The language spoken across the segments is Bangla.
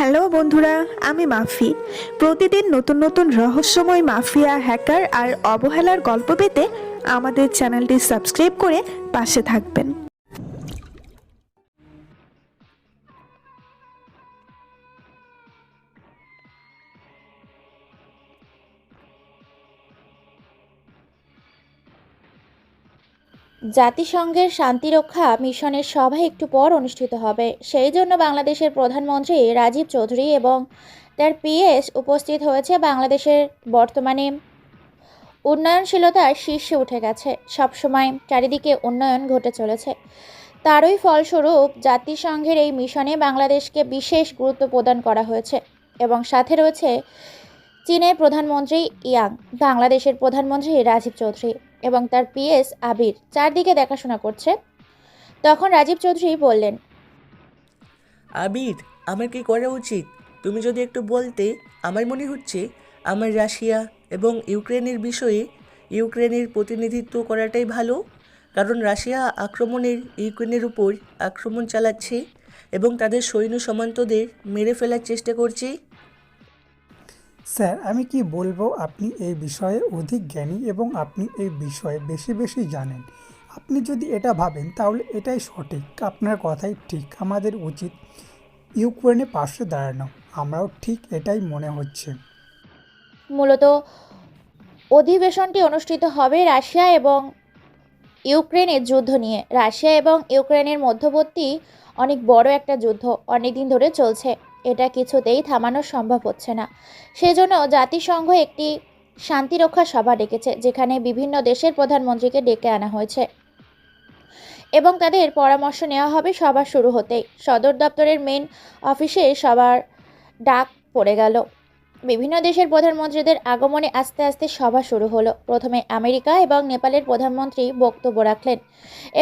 হ্যালো বন্ধুরা, আমি মাফি। প্রতিদিন নতুন নতুন রহস্যময় মাফিয়া, হ্যাকার আর অবহেলার গল্প পেতে আমাদের চ্যানেলটি সাবস্ক্রাইব করে পাশে থাকবেন। জাতিসংঘের শান্তিরক্ষা মিশনের সভা একটু পর অনুষ্ঠিত হবে। সেই জন্য বাংলাদেশের প্রধানমন্ত্রী রাজীব চৌধুরী এবং তার পিএস উপস্থিত হয়েছে। বাংলাদেশের বর্তমানে উন্নয়নশীলতার শীর্ষে উঠে গেছে। সবসময় চারিদিকে উন্নয়ন ঘটে চলেছে। তারই ফলস্বরূপ জাতিসংঘের এই মিশনে বাংলাদেশকে বিশেষ গুরুত্ব প্রদান করা হয়েছে এবং সাথে রয়েছে চীনের প্রধানমন্ত্রী ইয়াং, বাংলাদেশের প্রধানমন্ত্রী রাজীব চৌধুরী এবং তার পিএস আবির চারদিকে দেখাশোনা করছে। তখন রাজীব চৌধুরী বললেন, আবির, আমার কি করা উচিত? তুমি যদি একটু বলতে। আমার মনে হচ্ছে আমার রাশিয়া এবং ইউক্রেনের বিষয়ে ইউক্রেনের প্রতিনিধিত্ব করাটাই ভালো, কারণ রাশিয়া আক্রমণের ইউক্রেনের উপর আক্রমণ চালাচ্ছে এবং তাদের সৈন্য সামন্তদের মেরে ফেলার চেষ্টা করছে। স্যার, আমি কি বলবো, আপনি এই বিষয়ে অধিক জ্ঞানী এবং আপনি এই বিষয়ে বেশি বেশি জানেন। আপনি যদি এটা ভাবেন তাহলে এটাই সঠিক, আপনার কথাই ঠিক। আমাদের উচিত ইউক্রেনের পাশে দাঁড়ানো, আমরাও ঠিক এটাই মনে হচ্ছে। মূলত অধিবেশনটি অনুষ্ঠিত হবে রাশিয়া এবং ইউক্রেনের যুদ্ধ নিয়ে। রাশিয়া এবং ইউক্রেনের মধ্যবর্তী অনেক বড় একটা যুদ্ধ অনেকদিন ধরে চলছে। এটা কিছুতেই থামানো সম্ভব হচ্ছে না। সেজন্য জাতিসংঘ একটি শান্তিরক্ষা সভা ডেকেছে, যেখানে বিভিন্ন দেশের প্রধানমন্ত্রীকে ডেকে আনা হয়েছে এবং তাদের পরামর্শ নেওয়া হবে। সভা শুরু হতেই সদর দপ্তরের মেন অফিসে সবার ডাক পড়ে গেল। বিভিন্ন দেশের প্রধানমন্ত্রীদের আগমনে আস্তে আস্তে সভা শুরু হলো। প্রথমে আমেরিকা এবং নেপালের প্রধানমন্ত্রী বক্তব্য রাখলেন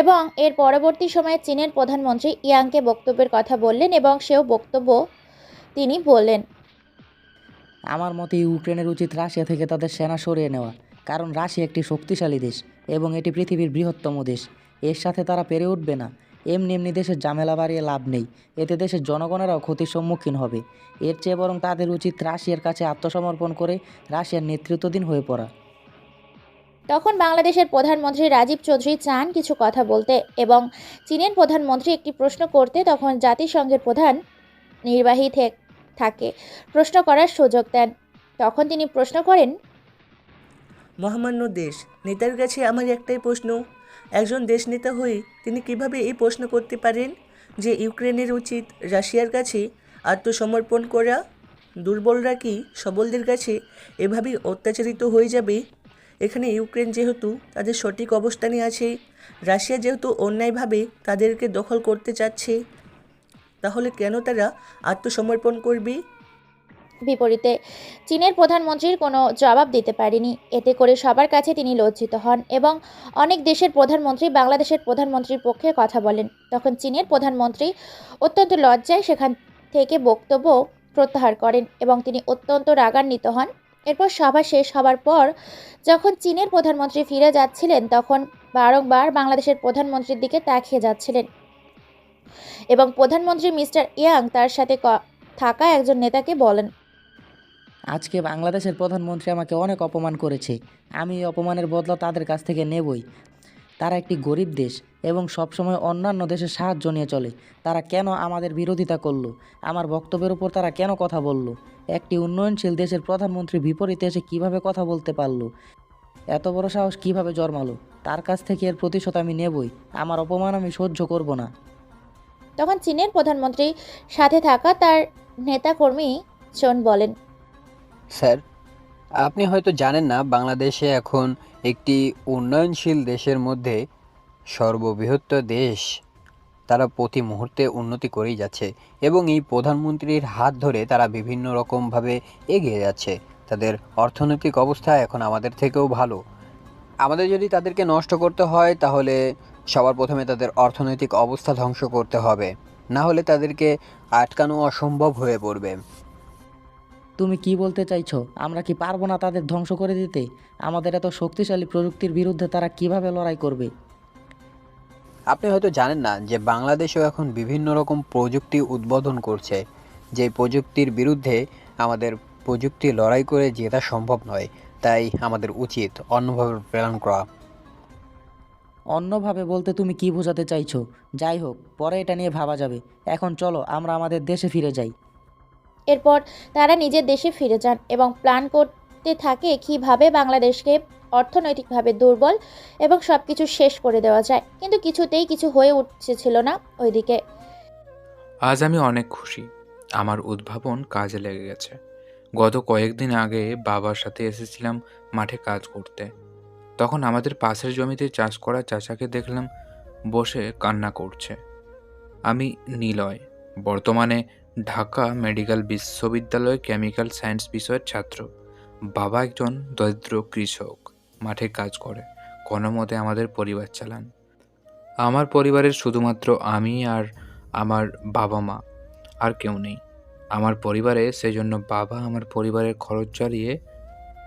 এবং এর পরবর্তী সময়ে চীনের প্রধানমন্ত্রী ইয়াংকে বক্তব্যের কথা বললেন এবং সেও বক্তব্য তিনি বললেন, আমার মতে ইউক্রেনের উচিত রাশিয়া থেকে তাদের সেনা সরিয়ে নেওয়া, কারণ রাশিয়া একটি শক্তিশালী দেশ এবং এটি পৃথিবীর বৃহত্তম দেশ। এর সাথে তারা পেরে উঠবে না। এমনি এমনি দেশের ঝামেলা বাড়িয়ে লাভ নেই, এতে দেশের জনগণেরাও ক্ষতির সম্মুখীন হবে। এর চেয়ে বরং তাদের উচিত রাশিয়ার কাছে আত্মসমর্পণ করে রাশিয়ার নেতৃত্বাধীন হয়ে পড়া। তখন বাংলাদেশের প্রধানমন্ত্রী রাজীব চৌধুরী চান কিছু কথা বলতে এবং চীনের প্রধানমন্ত্রী একটি প্রশ্ন করতে। তখন জাতিসংঘের প্রধান নির্বাহী থাকে প্রশ্ন করার সুযোগ দেন। তখন তিনি প্রশ্ন করেন, মহামান্য দেশ নেতার কাছে আমার একটাই প্রশ্ন, একজন দেশ নেতা হয়ে তিনি কিভাবে এই প্রশ্ন করতে পারেন যে ইউক্রেনের উচিত রাশিয়ার কাছে আত্মসমর্পণ করা? দুর্বলরা কি সবলদের কাছে এভাবেই অত্যাচারিত হয়ে যাবে? এখানে ইউক্রেন যেহেতু তাদের সঠিক অবস্থানে আছে, রাশিয়া যেহেতু অন্যায়ভাবে তাদেরকে দখল করতে চাচ্ছে, তাহলে কেন তারা আত্মসমর্পণ করবে? বিপরীতে চীনের প্রধানমন্ত্রীর কোনো জবাব দিতে পারেনি। এতে করে সবার কাছে তিনি লজ্জিত হন এবং অনেক দেশের প্রধানমন্ত্রী বাংলাদেশের প্রধানমন্ত্রীর পক্ষে কথা বলেন। তখন চীনের প্রধানমন্ত্রী অত্যন্ত লজ্জায় সেখান থেকে বক্তব্য প্রত্যাহার করেন এবং তিনি অত্যন্ত রাগান্বিত হন। এরপর সভা শেষ হবার পর যখন চীনের প্রধানমন্ত্রী ফিরে যাচ্ছিলেন, তখন বারংবার বাংলাদেশের প্রধানমন্ত্রীর দিকে তাকিয়ে যাচ্ছিলেন এবং প্রধানমন্ত্রী মিস্টার ইয়াং তার সাথে থাকা একজন নেতাকে বলেন, আজকে বাংলাদেশের প্রধানমন্ত্রী আমাকে অনেক অপমান করেছে। আমি এই অপমানের বদলা তাদের কাছ থেকে নেবই। তারা একটি গরিব দেশ এবং সবসময় অন্যান্য দেশের সাহায্য নিয়ে চলে। তারা কেন আমাদের বিরোধিতা করলো? আমার বক্তব্যের উপর তারা কেন কথা বলল? একটি উন্নয়নশীল দেশের প্রধানমন্ত্রীর বিপরীতে এসে কীভাবে কথা বলতে পারলো? এত বড় সাহস কীভাবে জন্মালো? তার কাছ থেকে এর প্রতিশোধ আমি নেবই। আমার অপমান আমি সহ্য করব না। তখন চীনের প্রধানমন্ত্রী সাথে থাকা তার নেতাকর্মী জন বলেন, স্যার, আপনি হয়তো জানেন না, বাংলাদেশে এখন একটি উন্নয়নশীল দেশের মধ্যে সর্ববৃহৎ দেশ। তারা প্রতি মুহূর্তে উন্নতি করেই যাচ্ছে এবং এই প্রধানমন্ত্রীর হাত ধরে তারা বিভিন্ন রকমভাবে এগিয়ে যাচ্ছে। তাদের অর্থনৈতিক অবস্থা এখন আমাদের থেকেও ভালো। আমাদের যদি তাদেরকে নষ্ট করতে হয় তাহলে সবার প্রথমে তাদের অর্থনৈতিক অবস্থা ধ্বংস করতে হবে, না হলে তাদেরকে আটকানো অসম্ভব হয়ে পড়বে। তুমি কি বলতে চাইছো? আমরা কি পারবো না তাদের ধ্বংস করে দিতে? আমাদের এত শক্তিশালী প্রযুক্তির বিরুদ্ধে তারা কিভাবে লড়াই করবে? আপনি হয়তো জানেন না যে বাংলাদেশেও এখন বিভিন্ন রকম প্রযুক্তি উদ্বোধন করছে, যে প্রযুক্তির বিরুদ্ধে আমাদের প্রযুক্তি লড়াই করে জেতা সম্ভব নয়, তাই আমাদের উচিত অন্যভাবে প্ল্যান করা। অন্যভাবে বলতে তুমি কি বোঝাতে চাইছো? যাই হোক, পরে এটা নিয়ে ভাবা যাবে। এখন চলো আমরা আমাদের দেশে ফিরে যাই। এরপর তারা নিজের দেশে ফিরে যান এবং প্ল্যান করতে থাকে কিভাবে বাংলাদেশকে অর্থনৈতিকভাবে দুর্বল এবং সব কিছু শেষ করে দেওয়া যায়। কিন্তু কিছুতেই কিছু হয়ে উঠছিল না ওইদিকে। আজ আমি অনেক খুশি, আমার উদ্ভাবন কাজে লেগে গেছে। গত কয়েকদিন আগে বাবার সাথে এসেছিলাম মাঠে কাজ করতে। তখন আমাদের পাশের জমিতে চাষ করা চাচাকে দেখলাম বসে কান্না করছে। আমি নিলয়, বর্তমানে ঢাকা মেডিকেল বিশ্ববিদ্যালয়ে কেমিক্যাল সায়েন্স বিষয়ের ছাত্র। বাবা একজন দরিদ্র কৃষক, মাঠে কাজ করে কোনোমতে আমাদের পরিবার চালান। আমার পরিবারের শুধুমাত্র আমি আর আমার বাবা মা, আর কেউ নেই আমার পরিবারে। সেজন্য বাবা আমার পরিবারের খরচ চালিয়ে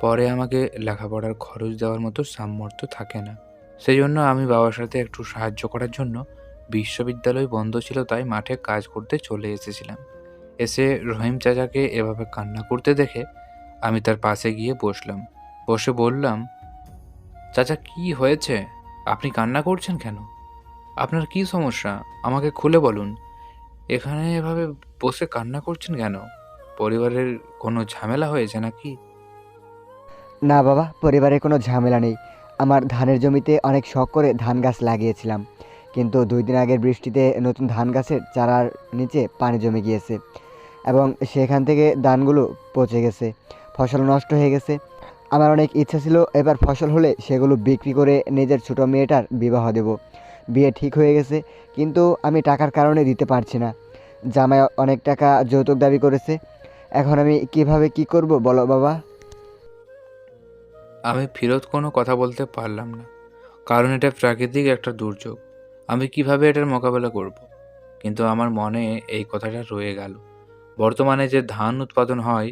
পরে আমাকে লেখাপড়ার খরচ দেওয়ার মতো সামর্থ্য থাকে না। সেই জন্য আমি বাবার সাথে একটু সাহায্য করার জন্য, বিশ্ববিদ্যালয় বন্ধ ছিল তাই মাঠে কাজ করতে চলে এসেছিলাম। এসে রহিম চাচাকে এভাবে কান্না করতে দেখে আমি তার পাশে গিয়ে বসলাম। বসে বললাম, চাচা কি হয়েছে? আপনি কান্না করছেন কেন? আপনার কি সমস্যা? আমাকে খুলে বলুন। এখানে এভাবে বসে কান্না করছেন কেন? পরিবারের কোনো ঝামেলা হয়েছে নাকি? না বাবা, পরিবারে কোনো ঝামেলা নেই। আমার ধানের জমিতে অনেক শখ করে ধান গাছ লাগিয়েছিলাম, কিন্তু 2 দিন আগের বৃষ্টিতে নতুন ধান গাছের চারার নিচে পানি জমে গিয়েছে এবং সেখান থেকে ধানগুলো পচে গেছে, ফসল নষ্ট হয়ে গেছে। আমার অনেক ইচ্ছা ছিল এবার ফসল হলে সেগুলো বিক্রি করে নিজের ছোটো মেয়েটার বিবাহ দেব। বিয়ে ঠিক হয়ে গেছে, কিন্তু আমি টাকার কারণে দিতে পারছি না। জামাই অনেক টাকা যৌতুক দাবি করেছে। এখন আমি কিভাবে কি করব বলো বাবা? আমি ফেরত কোনো কথা বলতে পারলাম না, কারণ এটা প্রাকৃতিক একটা দুর্যোগ। আমি কিভাবে এটার মোকাবেলা করব? কিন্তু আমার মনে এই কথাটা রয়ে গেল। বর্তমানে যে ধান উৎপাদন হয়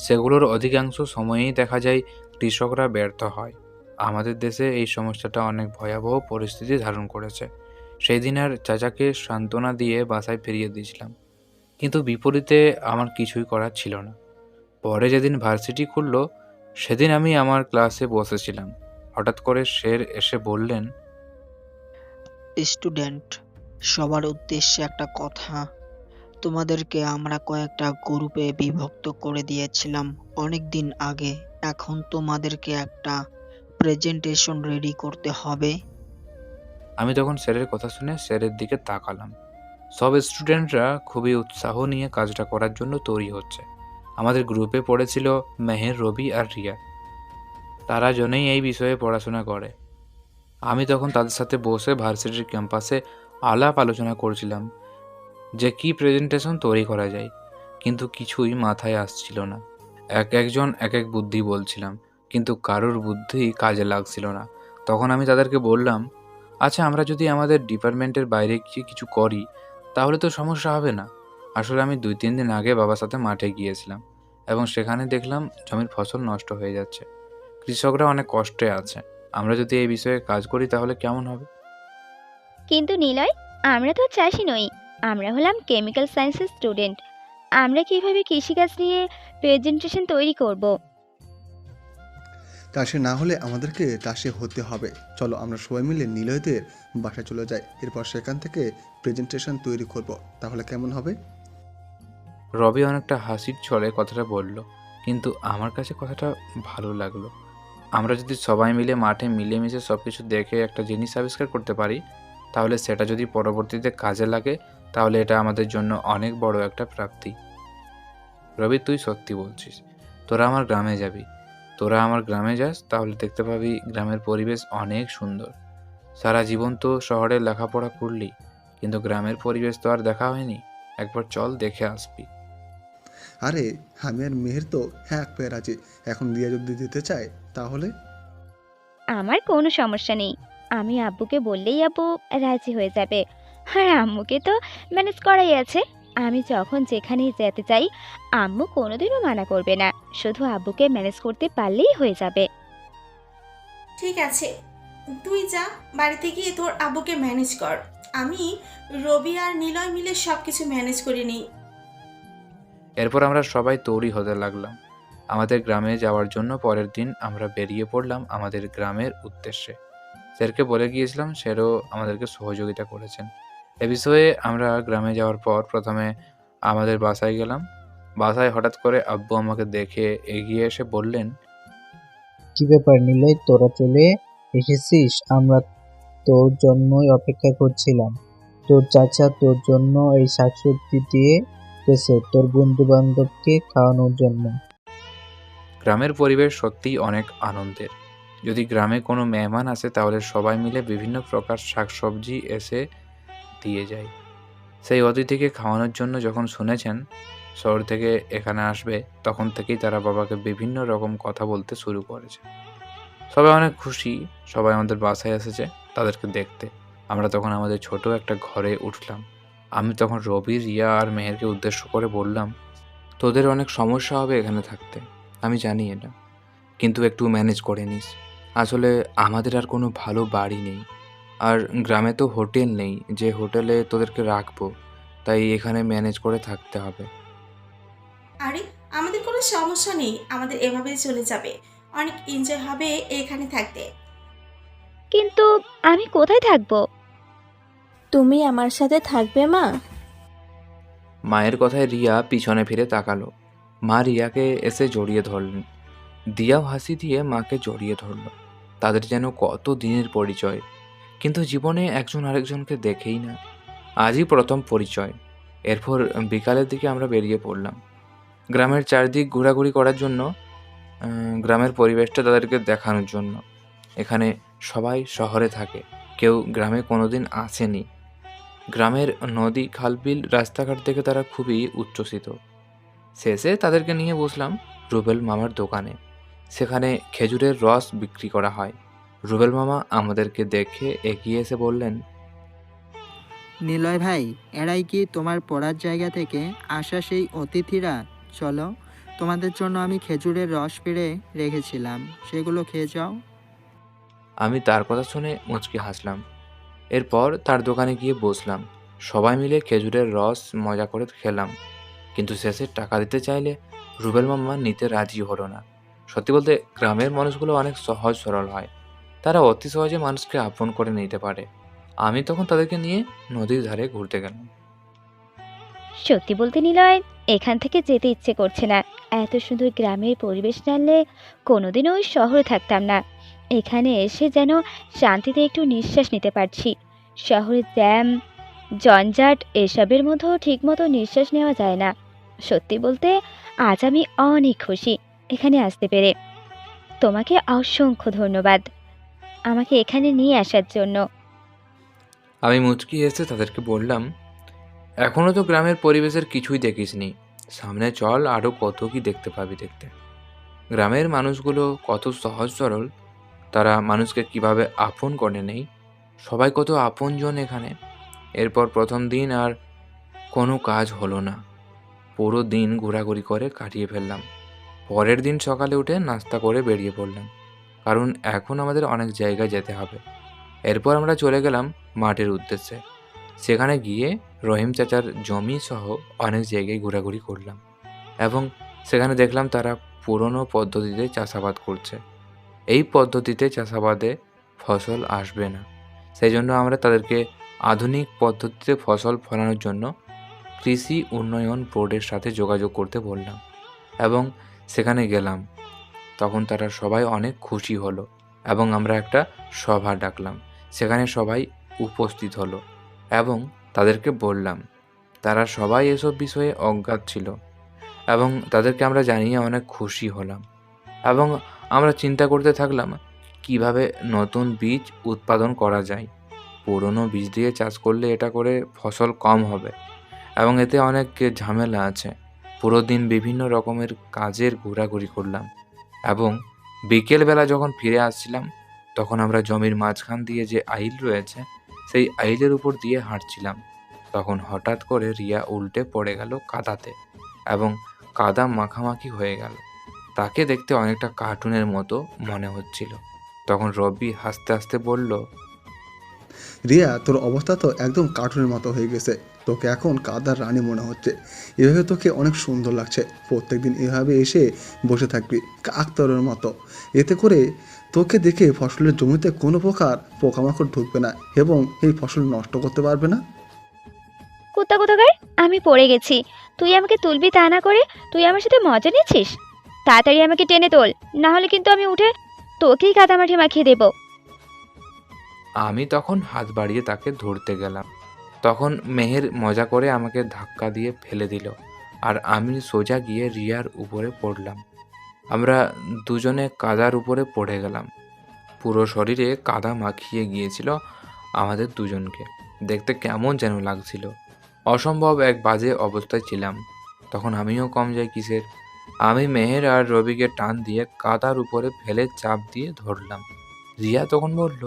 সেগুলোর অধিকাংশ সময়েই দেখা যায় কৃষকরা ব্যর্থ হয়। আমাদের দেশে এই সমস্যাটা অনেক ভয়াবহ পরিস্থিতি ধারণ করেছে। সেই দিন আর চাচাকে সান্ত্বনা দিয়ে বাসায় ফিরিয়ে দিয়েছিলাম, কিন্তু বিপরীতে আমার কিছুই করার ছিল না। পরে যেদিন ভার্সিটি খুললো সেদিন আমি আমার ক্লাসে বসেছিলাম। হঠাৎ করে স্যার এসে বললেন, স্টুডেন্ট, সবার উদ্দেশ্যে একটা কথা। তোমাদেরকে আমরা কয়েকটা গ্রুপে বিভক্ত করে দিয়েছিলাম অনেক দিন আগে। এখন তোমাদেরকে একটা প্রেজেন্টেশন রেডি করতে হবে। আমি তখন স্যারের কথা শুনে স্যারের দিকে তাকালাম। সব স্টুডেন্টরা খুবই উৎসাহ নিয়ে কাজটা করার জন্য তৈরি হচ্ছে। আমাদের গ্রুপে পড়েছিল মেহের, রবি আর রিয়া। তারা জনেই এই বিষয়ে পড়াশোনা করে। আমি তখন তাদের সাথে বসে ভার্সিটির ক্যাম্পাসে আলাপ আলোচনা করছিলাম যে কি প্রেজেন্টেশন তৈরি করা যায়, কিন্তু কিছুই মাথায় আসছিল না। একজন এক এক বুদ্ধি বলছিলাম, কিন্তু কারোর বুদ্ধি কাজে লাগছিল না। তখন আমি তাদেরকে বললাম, আচ্ছা আমরা যদি আমাদের ডিপার্টমেন্টের বাইরে গিয়ে কিছু করি তাহলে তো সমস্যা হবে না। আসলে আমি 2-3 দিন আগে বাবার সাথে মাঠে গিয়েছিলাম এবং সেখানে দেখলাম জমির ফসল নষ্ট হয়ে যাচ্ছে। কৃষকরা অনেক কষ্টে আছে। আমরা যদি এই বিষয়ে কাজ করি তাহলে কেমন হবে? কিন্তু নিলয়, আমরা তো চাষি নই, আমরা হলাম কেমিক্যাল সায়েন্সের স্টুডেন্ট। আমরা কিভাবে কৃষিকাজ নিয়ে প্রেজেন্টেশন তৈরি করব? চাষে না হলে আমাদেরকে চাষে হতে হবে। চলো আমরা সবাই মিলে নিলয়দের বাসায় চলে যাই, এরপর সেখান থেকে প্রেজেন্টেশন তৈরি করব। তাহলে কেমন হবে? রবি অনেকটা হাসির ছলে কথাটা বলল, কিন্তু আমার কাছে কথাটা ভালো লাগলো। আমরা যদি সবাই মিলে মাঠে মিলেমিশে সব কিছু দেখে একটা জিনিস আবিষ্কার করতে পারি, তাহলে সেটা যদি পরবর্তীতে কাজে লাগে তাহলে এটা আমাদের জন্য অনেক বড় একটা প্রাপ্তি। রবি, তুই সত্যি বলছিস। তোরা আমার গ্রামে যাবি। তোরা আমার গ্রামে যাস তাহলে দেখতে পাবি গ্রামের পরিবেশ অনেক সুন্দর। সারা জীবন তো শহরে লেখাপড়া করলি, কিন্তু গ্রামের পরিবেশ তো আর দেখা হয়নি। একবার চল, দেখে আসবি। আরে আমি আর মেহের তো এক পেয়ে রাজি। এখন রিয়া যদি দিতে চায় তাহলে? আমার কোনো সমস্যা নেই, আমি আব্বুকে বললেই আব্বু রাজি হয়ে যাবে। আর আম্মুকে তো ম্যানেজ করাই আছে। আমি যখন যেখানেই যেতে চাই আম্মু কোনোদিনও মানা করবে না। শুধু আব্বুকে ম্যানেজ করতে পারলেই হয়ে যাবে। ঠিক আছে, তুই যা, বাড়িতে গিয়ে তোর আব্বুকে ম্যানেজ কর। আমি রবি আর নিলয় মিলে সব কিছু ম্যানেজ করে নিই। এরপর আমরা সবাই তৈরি হতে লাগলাম আমাদের গ্রামে যাওয়ার জন্য। পরের দিন আমরা বেরিয়ে পড়লাম আমাদের গ্রামের উদ্দেশ্যে। স্যারকে বলে গিয়েছিলাম, স্যারও আমাদেরকে সহযোগিতা করেছেন এ বিষয়ে। আমরা গ্রামে যাওয়ার পর প্রথমে আমাদের বাসায় গেলাম। বাসায় হঠাৎ করে আব্বু আমাকে দেখে এগিয়ে এসে বললেন, কি ব্যাপার নিলয়, তোরা চলে এসেছিস? আমরা তোর জন্যই অপেক্ষা করছিলাম। তোর চাচা তোর জন্য এই শাকসবজি দিয়ে গেছে তোর বন্ধু বান্ধবকে খাওয়ানোর জন্য। গ্রামের পরিবেশ সত্যিই অনেক আনন্দের। যদি গ্রামে কোনো মেহমান আসে তাহলে সবাই মিলে বিভিন্ন প্রকার শাকসবজি এসে দিয়ে যায়। সেই অতিথিকে খাওয়ানোর জন্য যখন শুনেছেন শহর থেকে এখানে আসবে, তখন থেকেই তারা বাবাকে বিভিন্ন রকম কথা বলতে শুরু করেছে। সবাই অনেক খুশি, সবাই আমাদের বাসায় এসেছে তাদেরকে দেখতে। আমরা তখন আমাদের ছোট একটা ঘরে উঠলাম। আমি তখন রবি, রিয়া আর মেহেরকে উদ্দেশ্য করে বললাম, তোদের অনেক সমস্যা হবে এখানে থাকতে, আমি জানি এটা, কিন্তু একটু ম্যানেজ করে নিস। আসলে আমাদের আর কোনো ভালো বাড়ি নেই, আর গ্রামে তো হোটেল নেই যে হোটেলে তোদেরকে রাখবো, তাই এখানে ম্যানেজ করে থাকতে হবে। আরে আমাদের কোনো সমস্যা নেই, আমাদের এভাবেই চলে যাবে, অনেক এনজয় হবে এখানে থাকতে। কিন্তু আমি কোথায় থাকবো? তুমি আমার সাথে থাকবে মা? মায়ের কথায় রিয়া পিছনে ফিরে তাকালো। মা রিয়াকে এসে জড়িয়ে ধরলেন। দিয়াও হাসি দিয়ে মাকে জড়িয়ে ধরল। তাদের যেন কত দিনের পরিচয়, কিন্তু জীবনে একজন আরেকজনকে দেখেই না। আজই প্রথম পরিচয়। এরপর বিকালের দিকে আমরা বেরিয়ে পড়লাম গ্রামের চারদিক ঘোরাঘুরি করার জন্য, গ্রামের পরিবেশটা তাদেরকে দেখানোর জন্য। এখানে সবাই শহরে থাকে, কেউ গ্রামে কোনোদিন আসেনি। গ্রামের নদী, খালবিল, রাস্তাঘাট দেখে তারা খুবই উচ্ছ্বসিত। শেষে তাদেরকে নিয়ে বসলাম রুবেল মামার দোকানে। সেখানে খেজুরের রস বিক্রি করা হয়। রুবেল মামা আমাদেরকে দেখে এগিয়ে এসে বললেন, নিলয় ভাই, এরাই কি তোমার পড়ার জায়গা থেকে আসা সেই অতিথিরা? চলো, তোমাদের জন্য আমি খেজুরের রস পেড়ে রেখেছিলাম, সেগুলো খেয়ে যাও। আমি তার কথা শুনে মুচকি হাসলাম। এরপর তার দোকানে গিয়ে বসলাম। সবাই মিলে খেজুরের রস মজা করে খেলাম, কিন্তু শেষে টাকা দিতে চাইলে রুবেল মামা নিতে রাজি হলো না। সত্যি বলতে গ্রামের মানুষগুলো অনেক সহজ সরল হয়, তারা অতি সহজে মানুষকে আপন করে নিতে পারে। আমি তখন তাদেরকে নিয়ে নদীর ধারে ঘুরতে গেলাম। সত্যি বলতে নিলয়, এখান থেকে যেতে ইচ্ছে করছে না। এত সুন্দর গ্রামের পরিবেশ জানলে কোনোদিনও ওই শহরে থাকতাম না। এখানে এসে যেন শান্তিতে একটু নিঃশ্বাস নিতে পারছি। শহরে জ্যাম, জঞ্জাট এসবের মধ্যেও ঠিকমতো নিঃশ্বাস নেওয়া যায় না। সত্যি বলতে আজ আমি অনেক খুশি এখানে আসতে পেরে। তোমাকে অসংখ্য ধন্যবাদ আমাকে এখানে নিয়ে আসার জন্য। আমি মুচকি এসে তাদেরকে বললাম, এখনও তো গ্রামের পরিবেশের কিছুই দেখিসনি, সামনে চল, আরও কত কি দেখতে পাবি। দেখতে গ্রামের মানুষগুলো কত সহজ সরল, তারা মানুষকে কিভাবে আপন করে নেই, সবাই কত আপনজন এখানে। এরপর প্রথম দিন আর কোনো কাজ হলো না, পুরো দিন ঘোরাঘুরি করে কাটিয়ে ফেললাম। পরের দিন সকালে উঠে নাস্তা করে বেরিয়ে পড়লাম, কারণ এখন আমাদের অনেক জায়গায় যেতে হবে। এরপর আমরা চলে গেলাম মাঠের উদ্দেশ্যে। সেখানে গিয়ে রহিম চাচার জমি সহ অনেক জায়গায় ঘোরাঘুরি করলাম এবং সেখানে দেখলাম তারা পুরনো পদ্ধতিতে চাষাবাদ করছে। এই পদ্ধতিতে চাষাবাদে ফসল আসবে না, সেই জন্য আমরা তাদেরকে আধুনিক পদ্ধতিতে ফসল ফলানোর জন্য কৃষি উন্নয়ন বোর্ডের সাথে যোগাযোগ করতে বললাম এবং সেখানে গেলাম। তখন তারা সবাই অনেক খুশি হলো এবং আমরা একটা সভা ডাকলাম। সেখানে সবাই উপস্থিত হলো এবং তাদেরকে বললাম। তারা সবাই এসব বিষয়ে অজ্ঞাত ছিল এবং তাদেরকে আমরা জানিয়ে অনেক খুশি হলাম এবং আমরা চিন্তা করতে থাকলাম কিভাবে নতুন বীজ উৎপাদন করা যায়। পুরনো বীজ দিয়ে চাষ করলে এটা করে ফসল কম হবে এবং এতে অনেক ঝামেলা আছে। পুরো দিন বিভিন্ন রকমের কাজের ঘোরাঘুরি করলাম এবং বিকেলবেলা যখন ফিরে আসছিলাম তখন আমরা জমির মাঝখান দিয়ে যে আইল রয়েছে সেই আইলের উপর দিয়ে হাঁটছিলাম। তখন হঠাৎ করে রিয়া উল্টে পড়ে গেল কাদাতে এবং কাদা মাখামাখি হয়ে গেল। তাকে দেখতে অনেকটা কার্টুনের মতো মনে হচ্ছিল। তখন রবি হাসতে হাসতে বলল, রিয়া, তোর অবস্থা তো একদম কার্টুনের মতো হয়ে গেছে। তোকে এখন কাদার রানী মনে হচ্ছে। এভাবে তোকে অনেক সুন্দর লাগছে। প্রত্যেকদিন এভাবে এসে বসে থাকবি কাকতারের মতো। এতে করে তোকে দেখে ফসলের জমিতে কোনো প্রকার পোকামাকড় ঢুকবে না এবং এই ফসল নষ্ট করতে পারবে না। কুত্তা কোথাকার, আমি পড়ে গেছি। তুই আমাকে তুলবি তা না করে তুই আমার সাথে মজা নিচ্ছিস। তাড়াতাড়ি আমাকে টেনে তোল, না হলে কিন্তু আমি উঠে তোকেই কাদামাটি মাখিয়ে দেবো। আমি তখন হাত বাড়িয়ে তাকে ধরতে গেলাম। তখন মেহের মজা করে আমাকে ধাক্কা দিয়ে ফেলে দিল, আর আমি সোজা গিয়ে রিয়ার উপরে পড়লাম। আমরা দুজনে কাদার উপরে পড়ে গেলাম। পুরো শরীরে কাদা মাখিয়ে গিয়েছিল আমাদের দুজনকে। দেখতে কেমন যেন লাগছিল। অসম্ভব এক বাজে অবস্থায় ছিলাম। তখন আমিও কম যাই কিসের। আমি মেহের আর রবিকে টান দিয়ে কাদার উপরে ফেলে চাপ দিয়ে ধরলাম। রিয়া তখন বলল,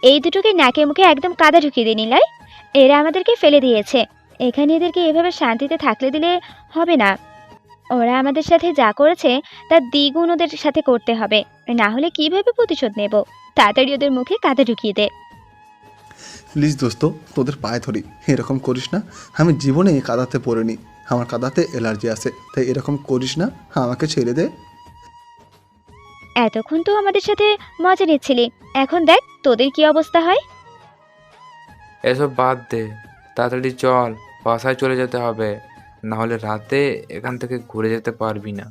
এই দুটোকে নাকে মুখে একদম কাদা ঢুকিয়ে দিয়ে নিলয়। এরা আমাদেরকে ফেলে দিয়েছে। এখানে এদেরকে এভাবে শান্তিতে থাকলে দিলে হবে না। ওরা আমাদের সাথে যা করেছে তার দ্বিগুণ ওদের সাথে করতে হবে, না হলে কিভাবে প্রতিশোধ নেব। তাড়াতাড়ি ওদের মুখে কাদা ঢুকিয়ে দে। প্লিজ দোস্ত, তোদের পায়ে ধরি, এরকম করিস না। আমি জীবনে কাদাতে পড়িনি, আমার কাদাতে অ্যালার্জি আছে, তাই এরকম করিস না। আমাকে ছেড়ে দে। এতক্ষণ তো আমাদের সাথে মজা নিচ্ছিলি, এখন দেখ তোদের কি অবস্থা হয়। এসব বাদ দে, তাড়াতাড়ি চল, বাসায় চলে যেতে হবে। না হলে রাতে এখান থেকে ঘুরে যেতে পারবি না।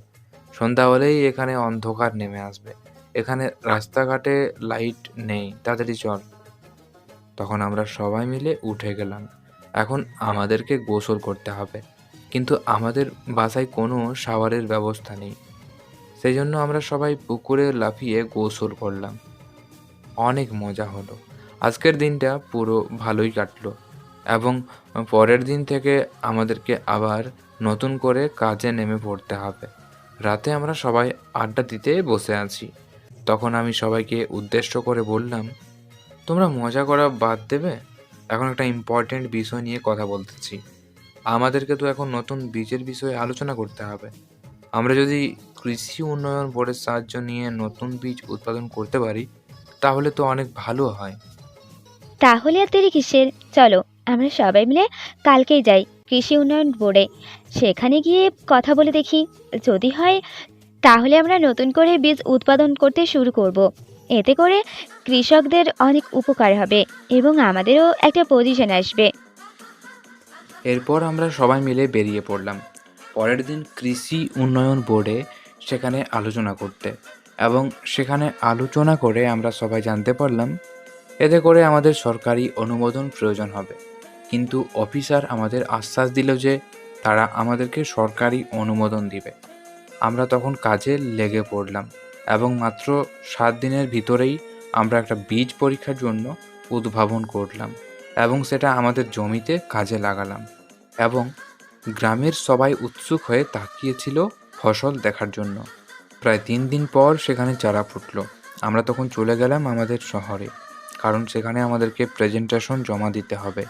সন্ধ্যা হলেই এখানে অন্ধকার নেমে আসবে। এখানে রাস্তাঘাটে লাইট নেই, তাড়াতাড়ি চল। তখন আমরা সবাই মিলে উঠে গেলাম। এখন আমাদেরকে গোসল করতে হবে, কিন্তু আমাদের বাসায় কোনো শাওয়ারের ব্যবস্থা নেই। সেই জন্য আমরা সবাই পুকুরে লাফিয়ে গোসল করলাম। অনেক মজা হলো। আজকের দিনটা পুরো ভালোই কাটলো এবং পরের দিন থেকে আমাদেরকে আবার নতুন করে কাজে নেমে পড়তে হবে। রাতে আমরা সবাই আড্ডা দিতে বসে আছি। তখন আমি সবাইকে উদ্দেশ্য করে বললাম, তোমরা মজা করা বাদ দেবে। এখন একটা ইম্পর্ট্যান্ট বিষয় নিয়ে কথা বলতেছি। আমাদেরকে তো এখন নতুন বীজের বিষয়ে আলোচনা করতে হবে। আমরা যদি কৃষি উন্নয়ন বোর্ডের সাহায্য নিয়ে নতুন বীজ উৎপাদন করতে পারি তাহলে তো অনেক ভালো হয়। তাহলে আর দেরি কিসের, চলো আমরা সবাই মিলে কালকেই যাই কৃষি উন্নয়ন বোর্ডে। সেখানে গিয়ে কথা বলে দেখি, যদি হয় তাহলে আমরা নতুন করে বীজ উৎপাদন করতে শুরু করব। এতে করে কৃষকদের অনেক উপকার হবে এবং আমাদেরও একটা পজিশন আসবে। এরপর আমরা সবাই মিলে বেরিয়ে পড়লাম পরের দিন কৃষি উন্নয়ন বোর্ডে সেখানে আলোচনা করতে। এবং সেখানে আলোচনা করে আমরা সবাই জানতে পারলাম এতে করে আমাদের সরকারি অনুমোদন প্রয়োজন হবে। কিন্তু অফিসার আমাদের আশ্বাস দিল যে তারা আমাদেরকে সরকারি অনুমোদন দিবে। আমরা তখন কাজে লেগে পড়লাম এবং মাত্র 7 দিনের ভিতরেই আমরা একটা বীজ পরীক্ষার জন্য উদ্ভাবন করলাম এবং সেটা আমাদের জমিতে কাজে লাগালাম। এবং গ্রামের সবাই উৎসুক হয়ে তাকিয়েছিল ফসল দেখার জন্য। প্রায় 3 দিন পর সেখানে চারা ফুটলো। আমরা তখন চলে গেলাম আমাদের শহরে, কারণ সেখানে আমাদেরকে প্রেজেন্টেশন জমা দিতে হবে,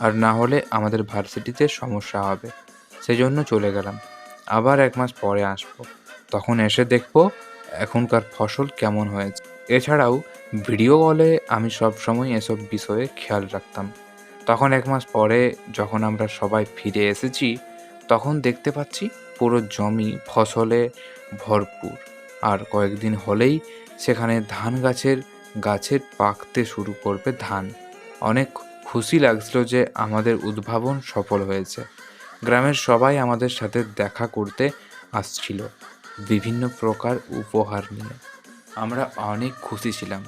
আর না হলে আমাদের ভার্সিটিতে সমস্যা হবে। সেজন্য চলে গেলাম। আবার 1 মাস পরে আসবো, তখন এসে দেখবো এখনকার ফসল কেমন হয়েছে। এছাড়াও ভিডিও কলে আমি সব সময় এসব বিষয়ে খেয়াল রাখতাম। তখন 1 মাস পরে যখন আমরা সবাই ফিরে এসেছি তখন দেখতে পাচ্ছি পুরো জমি ফসলে ভরপুর। আর কয়েকদিন হলেই সেখানে ধান গাছের পাকতে শুরু করবে ধান। অনেক খুশি লাগছিল যে আমাদের উদ্ভাবন সফল হয়েছে। গ্রামের সবাই আমাদের সাথে দেখা করতে আসছিল বিভিন্ন প্রকার উপহার নিয়ে। আমরা অনেক খুশি ছিলাম।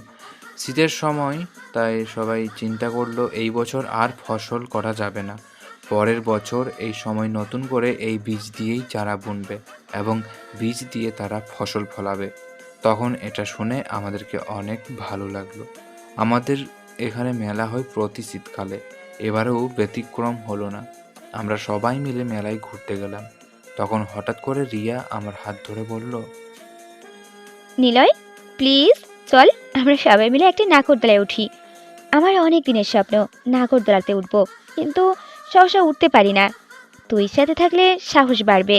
শীতের সময়, তাই সবাই চিন্তা করলো এই বছর আর ফসল করা যাবে না। পরের বছর এই সময় নতুন করে এই বীজ দিয়েই চারা বুনবে এবং বীজ দিয়ে তারা ফসল ফলাবে। তখন এটা শুনে আমাদেরকে অনেক ভালো লাগলো। আমাদের এখানে মেলা হয় প্রতি শীতকালে, এবারেও ব্যতিক্রম হলো না। আমরা সবাই মিলে মেলায় ঘুরতে গেলাম। তখন হঠাৎ করে রিয়া আমার হাত ধরে বলল, নিলয় প্লিজ চল আমরা সবাই মিলে একটা নাগরদোলায় উঠি। আমার অনেক দিনের স্বপ্ন নাগরদোলাতে উঠবো, কিন্তু সহসা উঠতে পারি না। তুই সাথে থাকলে সাহস বাড়বে।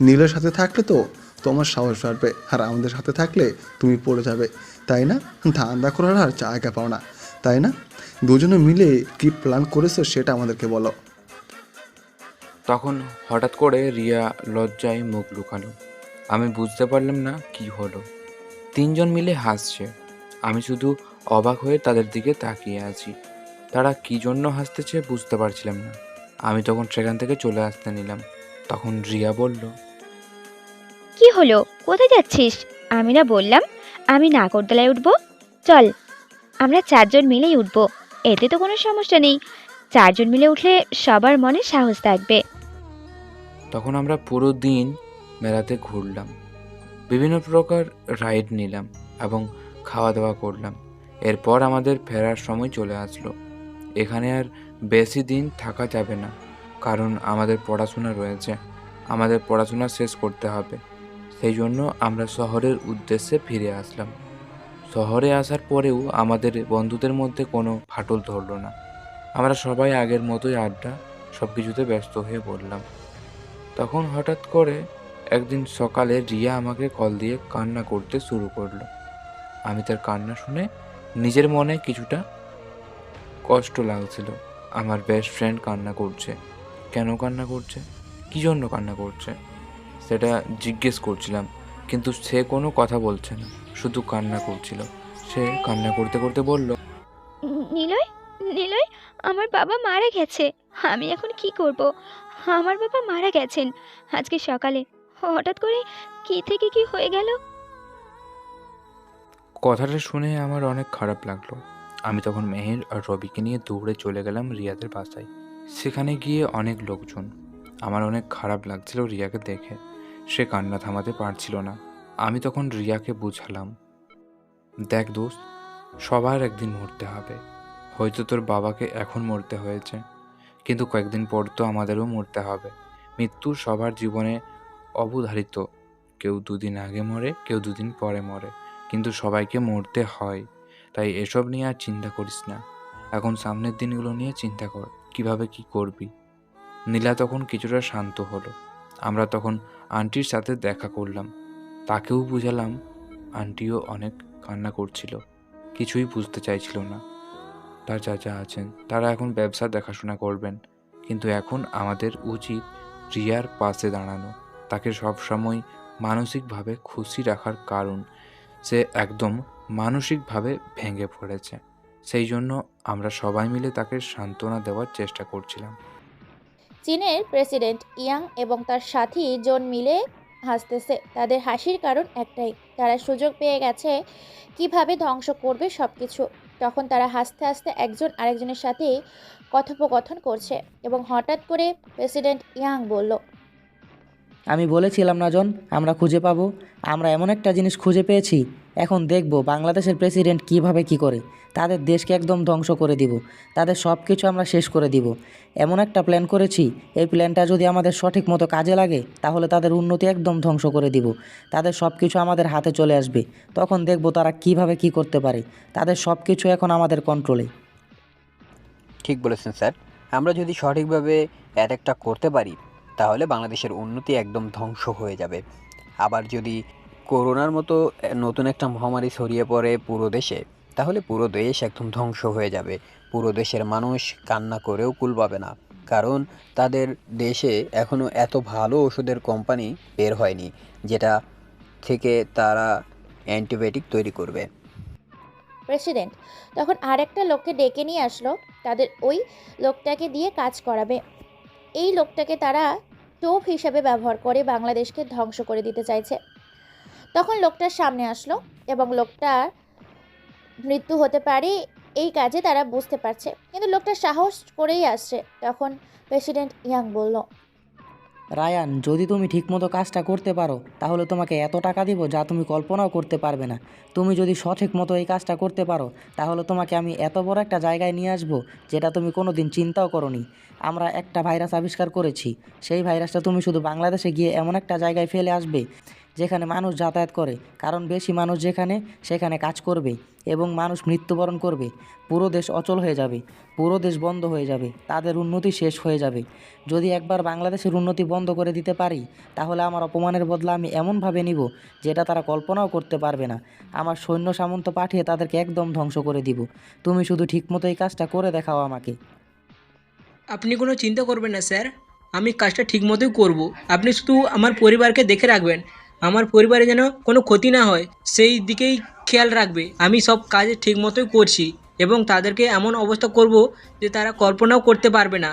নীলের সাথে থাকলে তো তোমার সাহস বাড়বে, আর আমাদের সাথে থাকলে তুমি পড়ে যাবে। তাই না? ধান্দা করার আর জায়গা পাও না, তাই না? দুজনে মিলে কি প্ল্যান করেছো সেটা আমাদেরকে বলো। তখন হঠাৎ করে রিয়া লজ্জায় মুখ লুকালো। আমি বুঝতে পারলাম না কি হলো। তিনজন মিলে হাসছে, আমি শুধু অবাক হয়ে তাদের দিকে তাকিয়ে আছি। তারা কি জন্য হাসতেছে বুঝতে পারছিলাম না। আমি তখন সেখান থেকে চলে আসতে নিলাম। তখন রিয়া বলল, কি হলো, কোথায় যাচ্ছিস? আমি না বললাম আমি নাগরদোলায় উঠবো? চল, আমরা 4জন মিলেই উঠবো। এতে তো কোনো সমস্যা নেই। 4জন মিলে উঠলে সবার মনে সাহস থাকবে। তখন আমরা পুরো দিন মেলাতে ঘুরলাম, বিভিন্ন প্রকার রাইড নিলাম এবং খাওয়া দাওয়া করলাম। এরপর আমাদের ফেরার সময় চলে আসলো। এখানে আর বেশি দিন থাকা যাবে না, কারণ আমাদের পড়াশোনা রয়েছে, আমাদের পড়াশোনা শেষ করতে হবে। সেই জন্য আমরা শহরের উদ্দেশ্যে ফিরে আসলাম। শহরে আসার পরেও আমাদের বন্ধুদের মধ্যে কোনো ফাটল ধরলো না। আমরা সবাই আগের মতোই আড্ডা, সব কিছুতে ব্যস্ত হয়ে পড়লাম। তখন হঠাৎ করে একদিন সকালে রিয়া আমাকে কল দিয়ে কান্না করতে শুরু করলো। আমি তার কান্না শুনে নিজের মনে কিছুটা কষ্ট লাগছিল। আমার বেস্ট ফ্রেন্ড কান্না করছে, কেন কান্না করছে, কী জন্য কান্না করছে সেটা জিজ্ঞেস করছিলাম, কিন্তু সে কোনো কথা বলছে না, শুধু কান্না করছিল। সে কান্না করতে করতে বলল, নিলয়, নিলয়, আমার বাবা মারা গেছে। আমি এখন কি করব? আমার বাবা মারা গেছেন আজকে সকালে। হঠাৎ করে কি থেকে কি হয়ে গেল? কথাটা শুনে আমার অনেক খারাপ লাগলো। আমি তখন মেহের আর রবিকে নিয়ে দৌড়ে চলে গেলাম রিয়াদের বাসায়। সেখানে গিয়ে অনেক লোকজন। আমার অনেক খারাপ লাগছিল রিয়াকে দেখে। সে কান্না থামাতে পারছিল না। আমি তখন রিয়াকে বুঝালাম, দেখ দোস্ত, সবার একদিন মরতে হবে। হয়তো তোর বাবাকে এখন মরতে হয়েছে, কিন্তু কয়েকদিন পর তো আমাদেরও মরতে হবে। মৃত্যু সবার জীবনে অবধারিত। কেউ 2 দিন আগে মরে, কেউ 2 দিন পরে মরে, কিন্তু সবাইকে মরতে হয়। তাই এসব নিয়ে আর চিন্তা করিস না। এখন সামনের দিনগুলো নিয়ে চিন্তা কর, কিভাবে কি করবি। নীলা তখন কিছুটা শান্ত হলো। আমরা তখন আন্টির সাথে দেখা করলাম, তাকেও বুঝালাম। আন্টিও অনেক কান্না করছিল, কিছুই বুঝতে চাইছিল না। তার চাচা আছেন, তারা এখন ব্যবসা দেখাশোনা করবেন, কিন্তু এখন আমাদের উচিত রিয়ার পাশে দাঁড়ানো, তাকে সবসময় মানসিকভাবে খুশি রাখার, কারণ সে একদম মানসিকভাবে ভেঙে পড়েছে। সেই জন্য আমরা সবাই মিলে তাকে সান্ত্বনা দেওয়ার চেষ্টা করছিলাম। চীনের প্রেসিডেন্ট ইয়াং এবং তার সাথী জন মিলে হাসতেছে। তাদের হাসির কারণ একটাই, তারা সুযোগ পেয়ে গেছে কিভাবে ধ্বংস করবে সব কিছু। তখন তারা হাসতে হাসতে একজন আরেকজনের সাথে কথোপকথন করছে এবং হঠাৎ করে প্রেসিডেন্ট ইয়াং বলল, আমি বলেছিলাম না জন, আমরা খুঁজে পাবো। আমরা এমন একটা জিনিস খুঁজে পেয়েছি। এখন দেখব বাংলাদেশের প্রেসিডেন্ট কিভাবে কি করে। তাদের দেশকে একদম ধ্বংস করে দিব, তাদের সব কিছু আমরা শেষ করে দিব। এমন একটা প্ল্যান করেছি, এই প্ল্যানটা যদি আমাদের সঠিক মতো কাজে লাগে তাহলে তাদের উন্নতি একদম ধ্বংস করে দিব। তাদের সব কিছু আমাদের হাতে চলে আসবে। তখন দেখব তারা কিভাবে কি করতে পারে। তাদের সব কিছু এখন আমাদের কন্ট্রোলে। ঠিক বলেছেন স্যার। আমরা যদি সঠিকভাবে অ্যাটাকটা করতে পারি তাহলে বাংলাদেশের উন্নতি একদম ধ্বংস হয়ে যাবে। আবার যদি করোনার মতো নতুন একটা মহামারী ছড়িয়ে পড়ে পুরো দেশে, তাহলে পুরো দেশ একদম ধ্বংস হয়ে যাবে। পুরো দেশের মানুষ কান্না করেও কুল পাবে না, কারণ তাদের দেশে এখনও এত ভালো ওষুধের কোম্পানি বের হয়নি যেটা থেকে তারা অ্যান্টিবায়োটিক তৈরি করবে। প্রেসিডেন্ট তখন আর একটা লোককে ডেকে নিয়ে আসলো। তাদের ওই লোকটাকে দিয়ে কাজ করাবে। এই লোকটাকে তারা টোপ হিসাবে ব্যবহার করে বাংলাদেশকে ধ্বংস করে দিতে চাইছে। তখন লোকটার সামনে আসলো এবং লোকটার মৃত্যু হতে পারে এই কাজে তারা বুঝতে পারছে, কিন্তু লোকটা সাহস করেই আসছে। তখন প্রেসিডেন্ট ইয়াং বলল, রায়ান, যদি তুমি ঠিকমতো কাজটা করতে পারো তাহলে তোমাকে এত টাকা দিব যা তুমি কল্পনাও করতে পারবে না। তুমি যদি সঠিক মতো এই কাজটা করতে পারো তাহলে তোমাকে আমি এত বড় একটা জায়গায় নিয়ে আসবো যেটা তুমি কোনো দিন চিন্তাও করোনি। আমরা একটা ভাইরাস আবিষ্কার করেছি। সেই ভাইরাসটা তুমি শুধু বাংলাদেশে গিয়ে এমন একটা জায়গায় ফেলে আসবে যেখানে মানুষ যাতায়াত করে, কারণ বেশি মানুষ যেখানে সেখানে কাজ করবে এবং মানুষ মৃত্যুবরণ করবে। পুরো দেশ অচল হয়ে যাবে, পুরো দেশ বন্ধ হয়ে যাবে, তাদের উন্নতি শেষ হয়ে যাবে। যদি একবার বাংলাদেশের উন্নতি বন্ধ করে দিতে পারি, তাহলে আমার অপমানের বদলা আমি এমনভাবে নিব যেটা তারা কল্পনাও করতে পারবে না। আমার সৈন্য সামন্ত পাঠিয়ে তাদেরকে একদম ধ্বংস করে দিব। তুমি শুধু ঠিকমতো এই কাজটা করে দেখাও আমাকে। আপনি কোনো চিন্তা করবেন না স্যার, আমি কাজটা ঠিকমতোই করব। আপনি শুধু আমার পরিবারকে দেখে রাখবেন, আমার পরিবারে যেন কোনো ক্ষতি না হয় সেই দিকেই খেয়াল রাখবে। আমি সব কাজ ঠিকমতোই করছি এবং তাদেরকে এমন অবস্থা করব যে তারা কল্পনাও করতে পারবে না।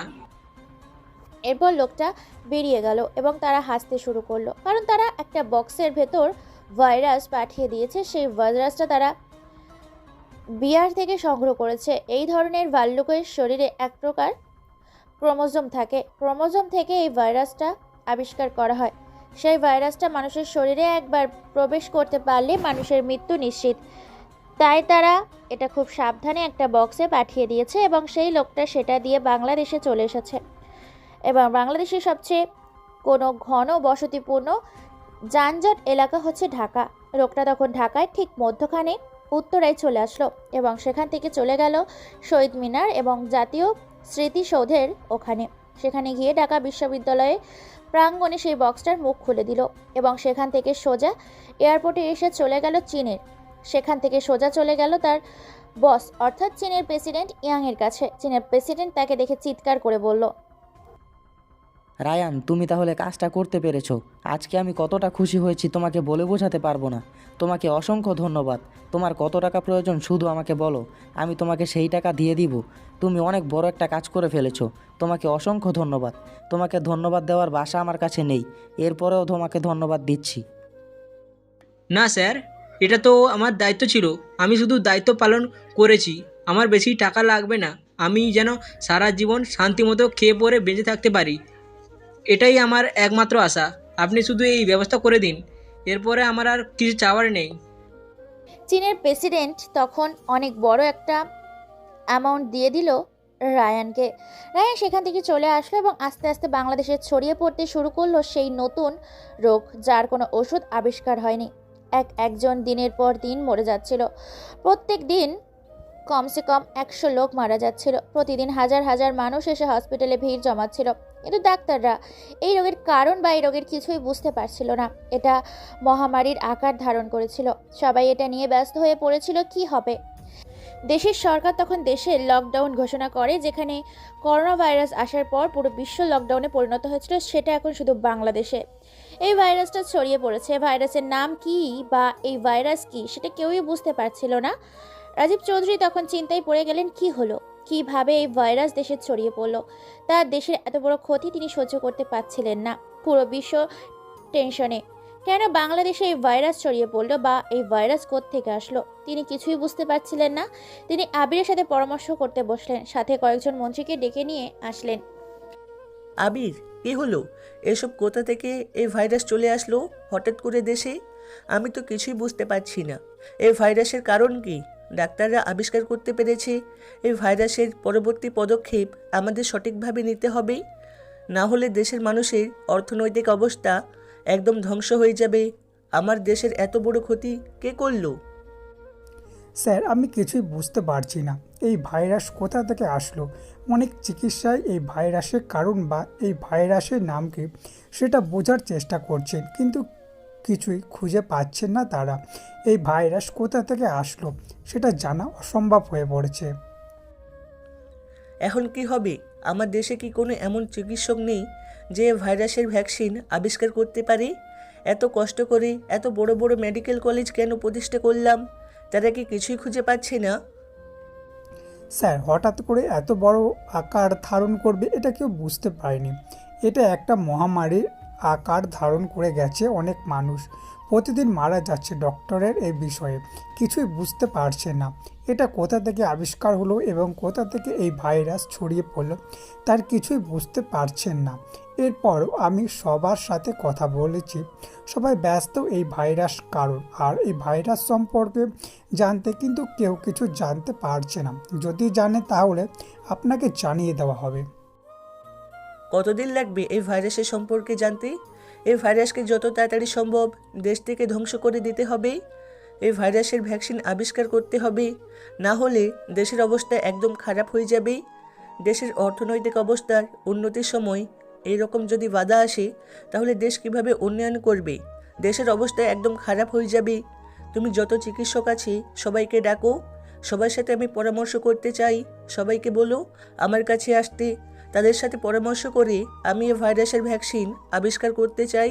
এরপর লোকটা বেরিয়ে গেল এবং তারা হাসতে শুরু করলো, কারণ তারা একটা বক্সের ভেতর ভাইরাস পাঠিয়ে দিয়েছে। সেই ভাইরাসটা তারা বিয়ার থেকে সংগ্রহ করেছে। এই ধরনের ভাল্লুকের শরীরে এক প্রকার ক্রোমোজোম থাকে, ক্রোমোজোম থেকে এই ভাইরাসটা আবিষ্কার করা হয়। সেই ভাইরাসটা মানুষের শরীরে একবার প্রবেশ করতে পারলে মানুষের মৃত্যু নিশ্চিত। তাই তারা এটা খুব সাবধানে একটা বক্সে পাঠিয়ে দিয়েছে এবং সেই লোকটা সেটা দিয়ে বাংলাদেশে চলে এসেছে। এবং বাংলাদেশের সবচেয়ে কোনো ঘন বসতিপূর্ণ যানজট এলাকা হচ্ছে ঢাকা। লোকটা তখন ঢাকায় ঠিক মধ্যখানে উত্তরায় চলে আসলো এবং সেখান থেকে চলে গেল শহীদ মিনার এবং জাতীয় স্মৃতিসৌধের ওখানে। সেখানে গিয়ে ঢাকা বিশ্ববিদ্যালয়ে প্রাঙ্গণে সেই বক্সটার মুখ খুলে দিল এবং সেখান থেকে সোজা এয়ারপোর্টে এসে চলে গেল চীনের। সেখান থেকে সোজা চলে গেল তার বস অর্থাৎ চীনের প্রেসিডেন্ট ইয়াংয়ের কাছে। চীনের প্রেসিডেন্ট তাকে দেখে চিৎকার করে বলল, রায়ান, তুমি তাহলে কাজটা করতে পেরেছো। আজকে আমি কতটা খুশি হয়েছি তোমাকে বলে বোঝাতে পারবো না। তোমাকে অসংখ্য ধন্যবাদ। তোমার কত টাকা প্রয়োজন শুধু আমাকে বলো, আমি তোমাকে সেই টাকা দিয়ে দিব। তুমি অনেক বড় একটা কাজ করে ফেলেছো। তোমাকে অসংখ্য ধন্যবাদ। তোমাকে ধন্যবাদ দেওয়ার ভাষা আমার কাছে নেই, এরপরেও তোমাকে ধন্যবাদ দিচ্ছি। না স্যার, এটা তো আমার দায়িত্ব ছিল, আমি শুধু দায়িত্ব পালন করেছি। আমার বেশি টাকা লাগবে না, আমি যেন সারা জীবন শান্তিমতো খেয়ে পরে বেঁচে থাকতে পারি, এটাই আমার একমাত্র আশা। আপনি শুধু এই ব্যবস্থা করে দিন, এরপরে আমার আর কিছু চাওয়ার নেই। চীনের প্রেসিডেন্ট তখন অনেক বড় একটা অ্যামাউন্ট দিয়ে দিল রায়ানকে। রায়ান সেখান থেকে চলে আসলো এবং আস্তে আস্তে বাংলাদেশে ছড়িয়ে পড়তে শুরু করলো সেই নতুন রোগ, যার কোনো ওষুধ আবিষ্কার হয়নি। একজন দিনের পর দিন মরে যাচ্ছিল। প্রত্যেক দিন কমসে কম 100 লোক মারা যাচ্ছিল। প্রতিদিন হাজার হাজার মানুষ এসে হসপিটালে ভিড় জমাচ্ছিল, কিন্তু ডাক্তাররা এই রোগের কারণ বা এই রোগের কিছুই বুঝতে পারছিল না। এটা মহামারীর আকার ধারণ করেছিল। সবাই এটা নিয়ে ব্যস্ত হয়ে পড়েছিল কি হবে। দেশের সরকার তখন দেশে লকডাউন ঘোষণা করে, যেখানে করোনা ভাইরাস আসার পর পুরো বিশ্ব লকডাউনে পরিণত হয়েছিল, সেটা এখন শুধু বাংলাদেশে। এই ভাইরাসটা ছড়িয়ে পড়েছে। ভাইরাসের নাম কি বা এই ভাইরাস কি সেটা কেউই বুঝতে পারছিল না। রাজীব চৌধুরী তখন চিন্তায় পড়ে গেলেন, কি হলো, কিভাবে এই ভাইরাস দেশে ছড়িয়ে পড়লো। তার দেশের এত বড় ক্ষতি তিনি সহ্য করতে পারছিলেন না। পুরো বিশ্ব টেনশনে, কেন বাংলাদেশে এই ভাইরাস ছড়িয়ে পড়লো বা এই ভাইরাস কোত্থেকে আসলো তিনি কিছুই বুঝতে পারছিলেন না। তিনি আবিরের সাথে পরামর্শ করতে বসলেন, সাথে কয়েকজন মন্ত্রীকে ডেকে নিয়ে আসলেন। আবির, কি হলো? এসব কোথা থেকে এই ভাইরাস চলে আসলো হঠাৎ করে দেশে? আমি তো কিছুই বুঝতে পারছি না। এই ভাইরাসের কারণ কি? ডাক্তাররা আবিষ্কার করতে পেরেছে এই ভাইরাসের পরবর্তী পদক্ষেপ আমাদের সঠিকভাবে নিতে হবে, না হলে দেশের মানুষের অর্থনৈতিক অবস্থা একদম ধ্বংস হয়ে যাবে। আমার দেশের এত বড় ক্ষতি কে করলো? স্যার, আমি কিছুই বুঝতে পারছি না এই ভাইরাস কোথা থেকে আসলো। অনেক চিকিৎসায় এই ভাইরাসের কারণ বা এই ভাইরাসের নাম কি সেটা বোঝার চেষ্টা করছেন, কিন্তু কিছুই খুঁজে পাচ্ছেন না তারা। এই ভাইরাস কোথা থেকে আসলো সেটা জানা অসম্ভব হয়ে পড়েছে। এখন কি হবে? আমার দেশে কি কোনো এমন চিকিৎসক নেই যে ভাইরাসের ভ্যাকসিন আবিষ্কার করতে পারে? এত কষ্ট করে এত বড় বড় মেডিকেল কলেজ কেন প্রতিষ্ঠা করলাম, তারা কি কিছুই খুঁজে পাচ্ছে না? স্যার, হঠাৎ করে এত বড় আকার ধারণ করবে এটা কেউ বুঝতে পারেনি। এটা একটা মহামারীর আকার ধারণ করে গেছে। অনেক মানুষ প্রতিদিন মারা যাচ্ছে। ডক্টরের এই বিষয়ে কিছুই বুঝতে পারছে না এটা কোথা থেকে আবিষ্কার হলো এবং কোথা থেকে এই ভাইরাস ছড়িয়ে পড়লো, তার কিছুই বুঝতে পারছেন না। এরপর আমি সবার সাথে কথা বলেছি, সবাই ব্যস্ত এই ভাইরাস কারণ আর এই ভাইরাস সম্পর্কে জানতে, কিন্তু কেউ কিছু জানতে পারছে না। যদি জানে তাহলে আপনাকে জানিয়ে দেওয়া হবে। কতদিন লাগবে এই ভাইরাসের সম্পর্কে জানতে? এই ভাইরাসকে যত তাড়াতাড়ি সম্ভব দেশ থেকে ধ্বংস করে দিতে হবে। এই ভাইরাসের ভ্যাকসিন আবিষ্কার করতে হবে, না হলে দেশের অবস্থা একদম খারাপ হয়ে যাবে। দেশের অর্থনৈতিক অবস্থার উন্নতির সময় এইরকম যদি বাধা আসে তাহলে দেশ কিভাবে উন্নয়ন করবে? দেশের অবস্থা একদম খারাপ হয়ে যাবে। তুমি যত চিকিৎসক আছে সবাইকে ডাকো, সবার সাথে আমি পরামর্শ করতে চাই। সবাইকে বলো আমার কাছে আসতে, তাদের সাথে পরামর্শ করে আমি এই ভাইরাসের ভ্যাকসিন আবিষ্কার করতে চাই।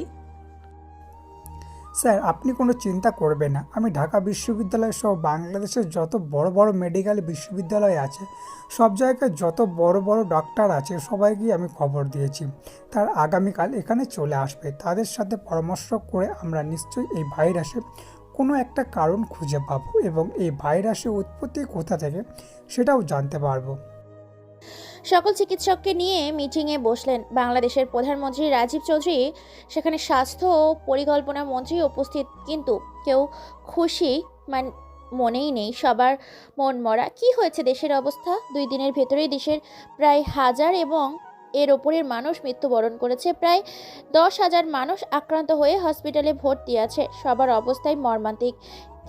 স্যার, আপনি কোনো চিন্তা করবেন না। আমি ঢাকা বিশ্ববিদ্যালয় সহ বাংলাদেশের যত বড় বড় মেডিকেল বিশ্ববিদ্যালয় আছে, সব জায়গায় যত বড় বড় ডক্টর আছে সবাইকে আমি খবর দিয়েছি। তার আগামীকাল এখানে চলে আসবে। তাদের সাথে পরামর্শ করে আমরা নিশ্চয়ই এই ভাইরাসের কোনো একটা কারণ খুঁজে পাবো এবং এই ভাইরাসের উৎপত্তি কোথা থেকে সেটাও জানতে পারবো। সকল চিকিৎসককে নিয়ে মিটিংয়ে বসলেন বাংলাদেশের প্রধানমন্ত্রী রাজীব চৌধুরী। সেখানে স্বাস্থ্য ও পরিকল্পনা মন্ত্রী উপস্থিত, কিন্তু কেউ খুশি মনেই নেই। সবার মন মরা। কি হয়েছে দেশের অবস্থা? 2 দিনের ভেতরেই দেশের প্রায় 1000 এবং এর ওপরের মানুষ মৃত্যুবরণ করেছে। প্রায় 10,000 মানুষ আক্রান্ত হয়ে হসপিটালে ভর্তি আছে। সবার অবস্থাই মর্মান্তিক।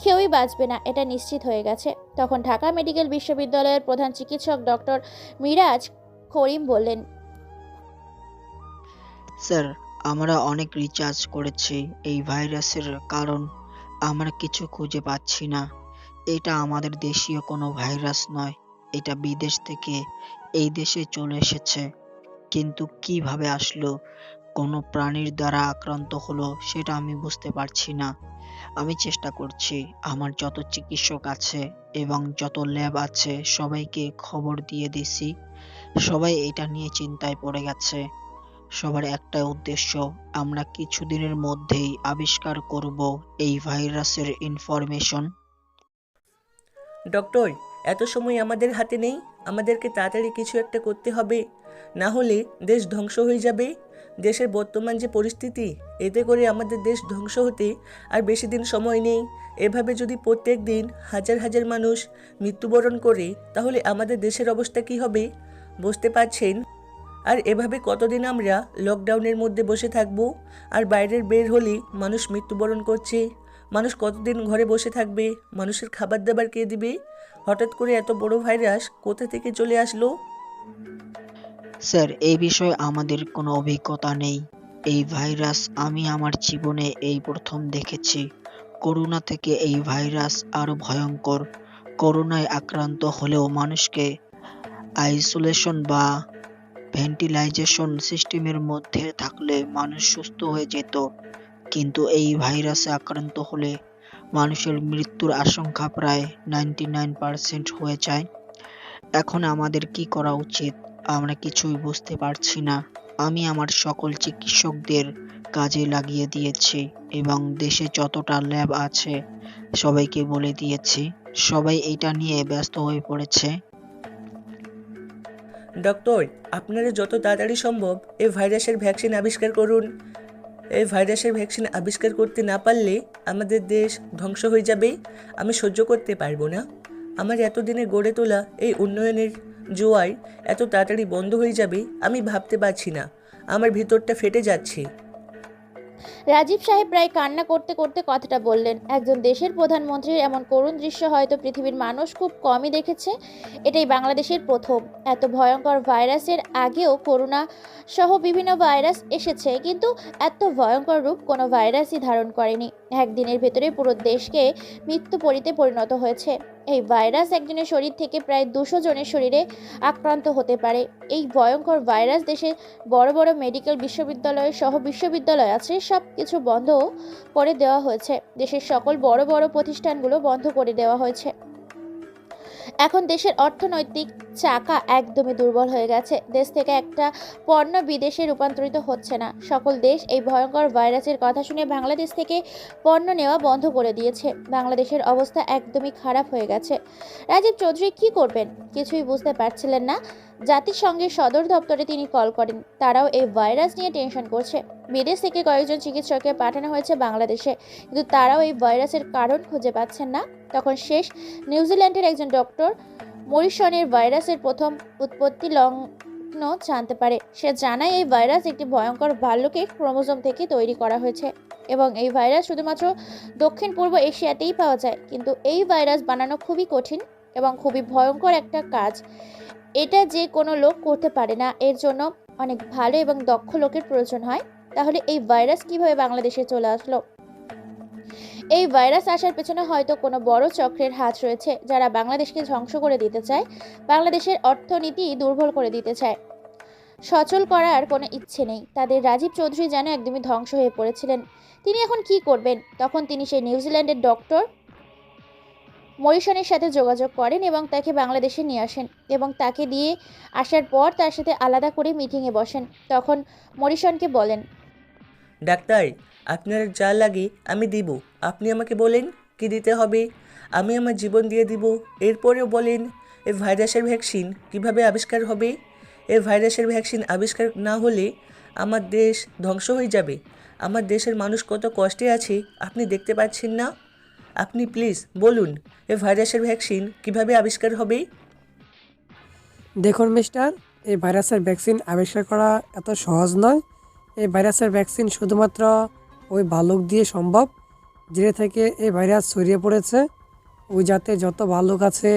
কেউই বাঁচবে না, এটা নিশ্চিত হয়ে গেছে। তখন ঢাকা মেডিকেল বিশ্ববিদ্যালয়ের প্রধান চিকিৎসক ডক্টর মিরাজ করিম বললেন, স্যার, আমরা অনেক রিসার্চ করেছি। এই ভাইরাসের কারণ আমরা কিছু খুঁজে পাচ্ছি না। এটা আমাদের দেশীয় কোনো ভাইরাস নয়, এটা বিদেশ থেকে এই দেশে চলে এসেছে। কিন্তু কিভাবে আসলো, কোনো প্রাণীর দ্বারা আক্রান্ত হলো, সেটা আমি বুঝতে পারছি না। আমি চেষ্টা করছি, আমার যত চিকিৎসক আছে এবং যত ল্যাব আছে সবাইকে খবর দিয়ে দিছি। সবাই এটা নিয়ে চিন্তায় পড়ে গেছে। সবার একটাই উদ্দেশ্য, আমরা কিছুদিনের মধ্যেই আবিষ্কার করব এই ভাইরাসের ইনফরমেশন। ডক্টর, এত সময় আমাদের হাতে নেই। আমাদেরকে তাড়াতাড়ি কিছু একটা করতে হবে, না হলে দেশ ধ্বংস হয়ে যাবে। দেশের বর্তমান যে পরিস্থিতি, এতে করে আমাদের দেশ ধ্বংস হতে আর বেশি দিন সময় নেই। এভাবে যদি প্রত্যেক দিন হাজার হাজার মানুষ মৃত্যুবরণ করে তাহলে আমাদের দেশের অবস্থা কি হবে বুঝতে পারছেন? আর এভাবে কতদিন আমরা লকডাউনের মধ্যে বসে থাকবো? আর বাইরের বের হলে মানুষ মৃত্যুবরণ করছে। মানুষ কতদিন ঘরে বসে থাকবে? মানুষের খাবার দাবার কে দিবে? হঠাৎ করে এত বড় ভাইরাস কোথা থেকে চলে আসলো? স্যার, এই বিষয়ে আমাদের কোনো অভিজ্ঞতা নেই। এই ভাইরাস আমি আমার জীবনে এই প্রথম দেখেছি। করোনা থেকে এই ভাইরাস আরো ভয়ঙ্কর। করোনায় আক্রান্ত হলেও মানুষকে আইসোলেশন বা ভেন্টিলাইজেশন সিস্টেমের মধ্যে থাকলে মানুষ সুস্থ হয়ে যেত, কিন্তু এই ভাইরাসে আক্রান্ত হলে মানুষের মৃত্যুর আশঙ্কা প্রায় 99% হয়ে যায়। এখন আমাদের কি করা উচিত আমরা কিছুই বুঝতে পারছি না। আমি আমার সকল চিকিৎসকদের কাজে লাগিয়ে দিয়েছি এবং দেশে যতটা ল্যাব আছে সবাইকে বলে দিয়েছি। সবাই এটা নিয়ে ব্যস্ত হয়ে পড়েছে। ডক্টর, আপনারা যত তাড়াতাড়ি সম্ভব এই ভাইরাসের ভ্যাকসিন আবিষ্কার করুন। এই ভাইরাসের ভ্যাকসিন আবিষ্কার করতে না পারলে আমাদের দেশ ধ্বংস হয়ে যাবে। আমি সহ্য করতে পারবো না। আমার এতদিনে গড়ে তোলা এই উন্নয়নের জোয়ার এত তাড়াতাড়ি বন্ধ হয়ে যাবে আমি ভাবতে পারছি না। আমার ভিতরটা ফেটে যাচ্ছে। রাজীব সাহেব প্রায় কান্না করতে করতে কথাটা বললেন। একজন দেশের প্রধানমন্ত্রীর এমন করুণ দৃশ্য হয়তো পৃথিবীর মানুষ খুব কমই দেখেছে। এটাই বাংলাদেশের প্রথম। এত ভয়ঙ্কর ভাইরাসের আগেও করোনা সহ বিভিন্ন ভাইরাস এসেছে, কিন্তু এত ভয়ঙ্কর রূপ কোনো ভাইরাসই ধারণ করেনি। একদিনের ভেতরে পুরো দেশকে মৃত্যুপরীতে পরিণত হয়েছে। এই ভাইরাস একজনের শরীর থেকে প্রায় 200 জনের শরীরে আক্রান্ত হতে পারে। এই ভয়ঙ্কর ভাইরাস দেশে বড় বড় মেডিকেল বিশ্ববিদ্যালয় সহ বিশ্ববিদ্যালয় আছে, সব কিছু বন্ধ করে দেওয়া হয়েছে। দেশের সকল বড় বড় প্রতিষ্ঠানগুলো বন্ধ করে দেওয়া হয়েছে। এখন দেশের অর্থনৈতিক চাকা একদমই দুর্বল হয়ে গেছে। দেশ থেকে একটা পণ্য বিদেশে রূপান্তরিত হচ্ছে না। সকল দেশ এই ভয়ঙ্কর ভাইরাসের কথা শুনে বাংলাদেশ থেকে পণ্য নেওয়া বন্ধ করে দিয়েছে। বাংলাদেশের অবস্থা একদমই খারাপ হয়ে গেছে। রাজীব চৌধুরী কি করবেন কিছুই বুঝতে পারছিলেন না। জাতিসংঘের সদর দপ্তরে তিনি কল করেন। তারাও এই ভাইরাস নিয়ে টেনশন করছে। বিদেশ থেকে কয়েকজন চিকিৎসককে পাঠানো হয়েছে বাংলাদেশে, কিন্তু তারাও এই ভাইরাসের কারণ খুঁজে পাচ্ছেন না। তখন শেষ নিউজিল্যান্ডের একজন ডক্টর মরিসনের ভাইরাসের প্রথম উৎপত্তি প্রশ্ন জানতে পারে। সে জানায় এই ভাইরাস একটি ভয়ঙ্কর ভাল্লুকের ক্রোমোজোম থেকে তৈরি করা হয়েছে এবং এই ভাইরাস শুধুমাত্র দক্ষিণ পূর্ব এশিয়াতেই পাওয়া যায়। কিন্তু এই ভাইরাস বানানো খুবই কঠিন এবং খুবই ভয়ঙ্কর একটা কাজ। এটা যে কোনো লোক করতে পারে না, এর জন্য অনেক ভালো এবং দক্ষ লোকের প্রয়োজন হয়। তাহলে এই ভাইরাস কিভাবে বাংলাদেশে চলে আসলো? এই ভাইরাস আসার পেছনে হয়তো কোনো বড় চক্রের হাত রয়েছে, যারা বাংলাদেশকে ধ্বংস করে দিতে চায়, বাংলাদেশের অর্থনীতি দুর্বল করে দিতে চায়। সচল করার কোনো ইচ্ছে নেই তাদের। রাজীব চৌধুরী যেন একদমই ধ্বংস হয়ে পড়েছিলেন। তিনি এখন কি করবেন? তখন তিনি সেই নিউজিল্যান্ডের ডক্টর মরিসনের সাথে যোগাযোগ করেন এবং তাকে বাংলাদেশে নিয়ে আসেন এবং তাকে দিয়ে আসার পর তার সাথে আলাদা করে মিটিংয়ে বসেন। তখন মরিসনকে বলেন, ডাক্তার, আপনার যা লাগে আমি দিব, আপনি আমাকে বলেন কি দিতে হবে, আমি আমার জীবন দিয়ে দিব। এরপরেও বলেন এই ভাইরাসের ভ্যাকসিন কিভাবে আবিষ্কার হবে। এই ভাইরাসের ভ্যাকসিন আবিষ্কার না হলে আমার দেশ ধ্বংস হয়ে যাবে। আমার দেশের মানুষ কত কষ্টে আছে আপনি দেখতে পাচ্ছেন না। আপনি প্লিজ বলুন এই ভাইরাসের ভ্যাকসিন কিভাবে আবিষ্কার হবে। দেখুন মিস্টার, এই ভাইরাসের ভ্যাকসিন আবিষ্কার করা এত সহজ নয়। এই ভাইরাসের ভ্যাকসিন শুধুমাত্র ওই ভালুক দিয়ে সম্ভব, যে থেকে এই ভাইরাস ছড়িয়ে পড়েছে। ওই জাতে যত ভালুক আছে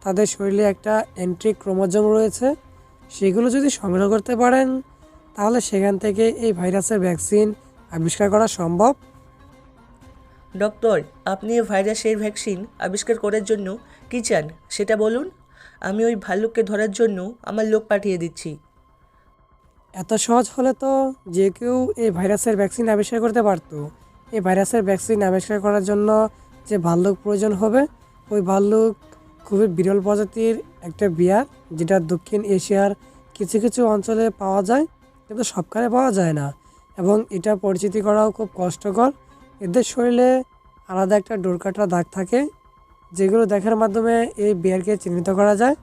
তাদের শরীরে একটা অ্যান্টি ক্রোমোজোম রয়েছে। সেগুলো যদি সংগ্রহ করতে পারেন তাহলে সেখান থেকে এই ভাইরাসের ভ্যাকসিন আবিষ্কার করা সম্ভব। ডক্টর, আপনি এই ভাইরাসের ভ্যাকসিন আবিষ্কার করার জন্য কী চান সেটা বলুন। আমি ওই ভাল্লুককে ধরার জন্য আমার লোক পাঠিয়ে দিচ্ছি। এত সহজ হলে তো যে কেউ এই ভাইরাসের ভ্যাকসিন আবিষ্কার করতে পারতো। এই ভাইরাসের ভ্যাকসিন আবিষ্কার করার জন্য যে ভাল্লুক প্রয়োজন হবে, ওই ভাল্লুক খুবই বিরল প্রজাতির একটা বিয়ার, যেটা দক্ষিণ এশিয়ার কিছু কিছু অঞ্চলে পাওয়া যায়, কিন্তু সবখানে পাওয়া যায় না এবং এটা পরিচিতি করাও খুব কষ্টকর। এদের শরীরে আলাদা একটা ডোরকাটা দাগ থাকে, যেগুলো দেখার মাধ্যমে এই বিয়ারকে চিহ্নিত করা যায়।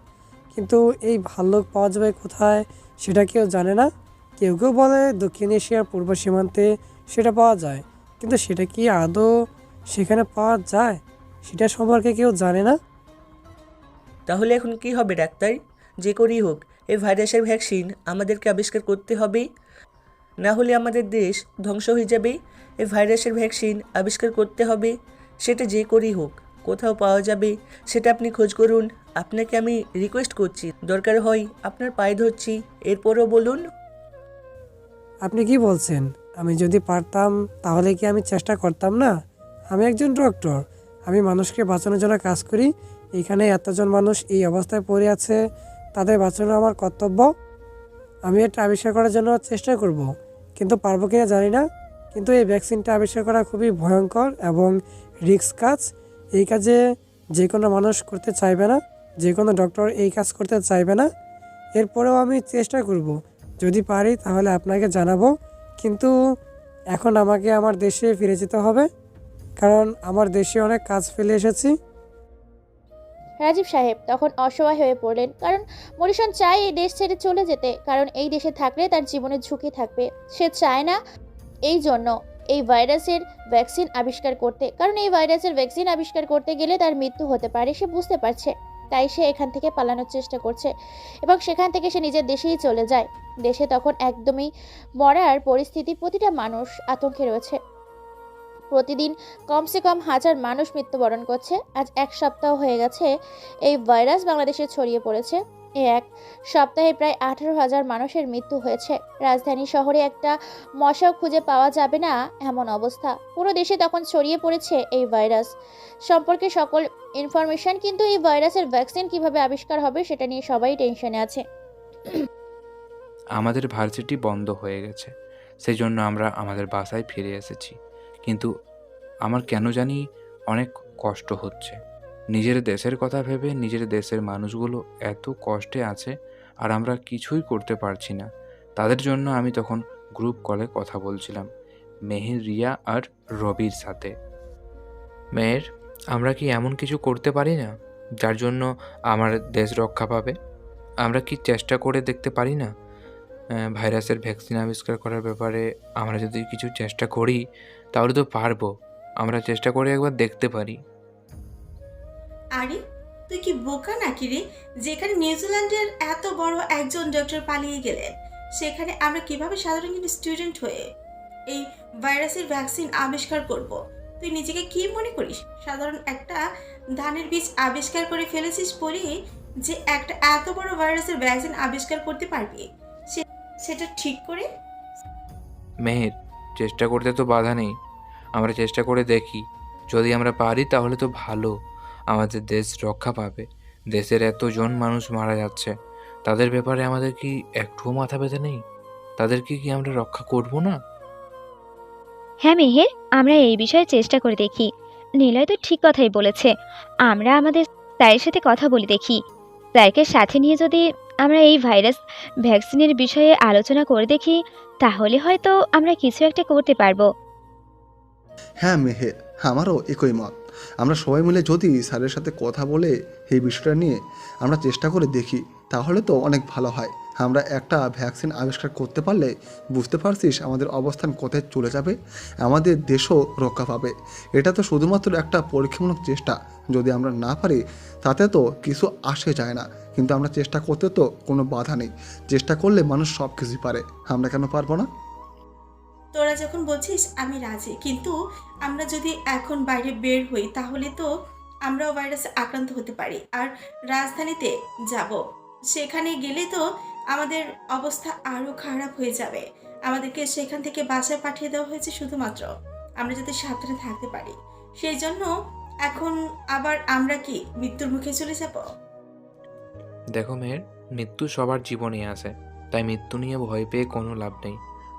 কিন্তু এই ভাল্লুক পাওয়া যাবে কোথায় সেটা কেউ জানে না। কেউ কেউ বলে দক্ষিণ এশিয়ার পূর্ব সীমান্তে সেটা পাওয়া যায়, কিন্তু সেটা কি আদৌ সেখানে পাওয়া যায় সেটা সম্পর্কে কেউ জানে না। তাহলে এখন কি হবে ডাক্তার? যে করেই হোক এই ভাইরাসের ভ্যাকসিন আমাদেরকে আবিষ্কার করতে হবে, না হলে আমাদের দেশ ধ্বংস হয়ে যাবে। এই ভাইরাসের ভ্যাকসিন আবিষ্কার করতে হবে, সেটা যে করেই হোক। কোথাও পাওয়া যাবে সেটা আপনি খোঁজ করুন। আপনাকে আমি রিকোয়েস্ট করছি, দরকার হয় আপনার পায়ে ধরছি। এরপরও বলুন। আপনি কি বলছেন? আমি যদি পারতাম তাহলে কি আমি চেষ্টা করতাম না? আমি একজন ডক্টর, আমি মানুষকে বাঁচানোর জন্য কাজ করি। এখানে এতজন মানুষ এই অবস্থায় পড়ে আছে, তাদের বাঁচানো আমার কর্তব্য। আমি এটা আবিষ্কার করার জন্য চেষ্টা করব, কিন্তু পারবো কিনা জানি না। কিন্তু এই ভ্যাকসিনটা আবিষ্কার করা খুবই ভয়ঙ্কর এবং রিস্ক কাজ। এই কাজে যে কোনো মানুষ করতে চাইবে না, যে কোনো ডক্টর এই কাজ করতে চাইবে না। এরপরেও আমি চেষ্টা করব, যদি পারি তাহলে আপনাকে জানাবো। কিন্তু এখন আমাকে আমার দেশে ফিরে যেতে হবে, কারণ আমার দেশে অনেক কাজ ফেলে এসেছি। রাজীব সাহেব তখন অসহায় হয়ে পড়লেন, কারণ মরিসন চায় এই দেশ ছেড়ে চলে যেতে, কারণ এই দেশে থাকলে তার জীবনের ঝুঁকি থাকবে। সে চায় না এই জন্য এই ভাইরাসের ভ্যাকসিন আবিষ্কার করতে, কারণ এই ভাইরাসের ভ্যাকসিন আবিষ্কার করতে গেলে তার মৃত্যু হতে পারে, সে বুঝতে পারছে। তাই সে এখান থেকে পালানোর চেষ্টা করছে এবং সেখান থেকে সে নিজের দেশেই চলে যায়। দেশে তখন একদমই মরার পরিস্থিতি, প্রতিটা মানুষ আতঙ্কে রয়েছে। প্রতিদিন কমসে কম 1000 মানুষ মৃত্যুবরণ করছে। আজ 1 সপ্তাহ হয়ে গেছে এই ভাইরাস বাংলাদেশে ছড়িয়ে পড়েছে। এই 1 সপ্তাহে প্রায় 18,000 মানুষের মৃত্যু হয়েছে। রাজধানী শহরে একটা মশাও খুঁজে পাওয়া যাবে না এমন অবস্থা। পুরো দেশে তখন ছড়িয়ে পড়েছে এই ভাইরাস সম্পর্কে সকল ইনফরমেশন, কিন্তু এই ভাইরাসের ভ্যাকসিন কিভাবে আবিষ্কার হবে সেটা নিয়ে সবাই টেনশনে আছে। আমাদের ভার্সিটি বন্ধ হয়ে গেছে, সেই জন্য আমরা আমাদের বাসায় ফিরে এসেছি। কিন্তু আমার কেন জানি অনেক কষ্ট হচ্ছে। নিজের দেশের কথা ভেবে নিজের দেশের মানুষগুলো এত কষ্টে আছে আর আমরা কিছুই করতে পারছি না। তাদের জন্য আমি তখন গ্রুপ কলে কথা বলছিলাম মেহের, রিয়া আর রবির সাথে। মেহের, আমরা কি এমন কিছু করতে পারি না যার জন্য আমার দেশ রক্ষা পাবে? আমরা কি চেষ্টা করে দেখতে পারি না ভাইরাসের ভ্যাকসিন আবিষ্কার করার ব্যাপারে? আমরা যদি কিছু চেষ্টা করি তাহলে তো পারবো। আমরা চেষ্টা করে একবার দেখতে পারি। আরে, তুই তুই কি বোকা নাকি রে? যেখানে নিউজিল্যান্ডের এত বড় একজন ডক্টর পালিয়ে গেলেন, সেখানে আমরা কিভাবে সাধারণ কোনো স্টুডেন্ট হয়ে এই ভাইরাসের ভ্যাকসিন আবিষ্কার করব? তুই নিজেকে কি মনে করিস? সাধারণ একটা ধানের বীজ আবিষ্কার করে ফেলেছিস বলি যে একটা এত বড় ভাইরাসের ভ্যাকসিন আবিষ্কার করতে পারবি? সেটা ঠিক করে মেহের, চেষ্টা করতে তো বাধা নেই। আমরা চেষ্টা করে দেখি, যদি আমরা পারি তাহলে তো ভালো, আমাদের দেশ রক্ষা পাবে। দেশের এতজন মানুষ মারা যাচ্ছে, তাদের ব্যাপারে আমাদের কি একটুও মাথা ব্যথা নেই? তাদেরকে কি আমরা রক্ষা করব না? হ্যাঁ মেহের, আমরা এই বিষয়ে চেষ্টা করে দেখি। নিলয় তো ঠিক কথাই বলেছে। আমরা আমাদের স্যারের সাথে কথা বলে দেখি। স্যারকে সাথে নিয়ে যদি আমরা এই ভাইরাস ভ্যাকসিনের বিষয়ে আলোচনা করে দেখি, তাহলে হয়তো আমরা কিছু একটা করতে পারবো। হ্যাঁ মেহের, আমারও একই মত। আমরা সবাই মিলে যদি স্যারের সাথে কথা বলে এই বিষয়টা নিয়ে আমরা চেষ্টা করে দেখি, তাহলে তো অনেক ভালো হয়। আমরা একটা ভ্যাকসিন আবিষ্কার করতে পারলে বুঝতে পারছিস আমাদের অবস্থান কোথায় চলে যাবে, আমাদের দেশও রক্ষা পাবে। এটা তো শুধুমাত্র একটা পরীক্ষামূলক চেষ্টা। যদি আমরা না পারি তাতে তো কিছু আসে যায় না, কিন্তু আমরা চেষ্টা করতে তো কোনো বাধা নেই। চেষ্টা করলে মানুষ সব কিছুই পারে, আমরা কেন পারবো না? তোরা যখন বলছিস আমি রাজি, কিন্তু আমরা যদি এখন বাইরে বের হই তাহলে তো আমরাও ভাইরাসে আক্রান্ত হতে পারি। আর রাজধানীতে যাব, সেখানে গেলে তো আমাদের অবস্থা আরও খারাপ হয়ে যাবে। আমাদেরকে সেখান থেকে বাসায় পাঠিয়ে দেওয়া হয়েছে শুধুমাত্র আমরা যাতে সাবধানে থাকতে পারি। সেই জন্য এখন আবার আমরা কি মৃত্যুর মুখে চলে যাব? দেখো মেহের, মৃত্যু সবার জীবনে আছে, তাই মৃত্যু নিয়ে ভয় পেয়ে কোনো লাভ নেই।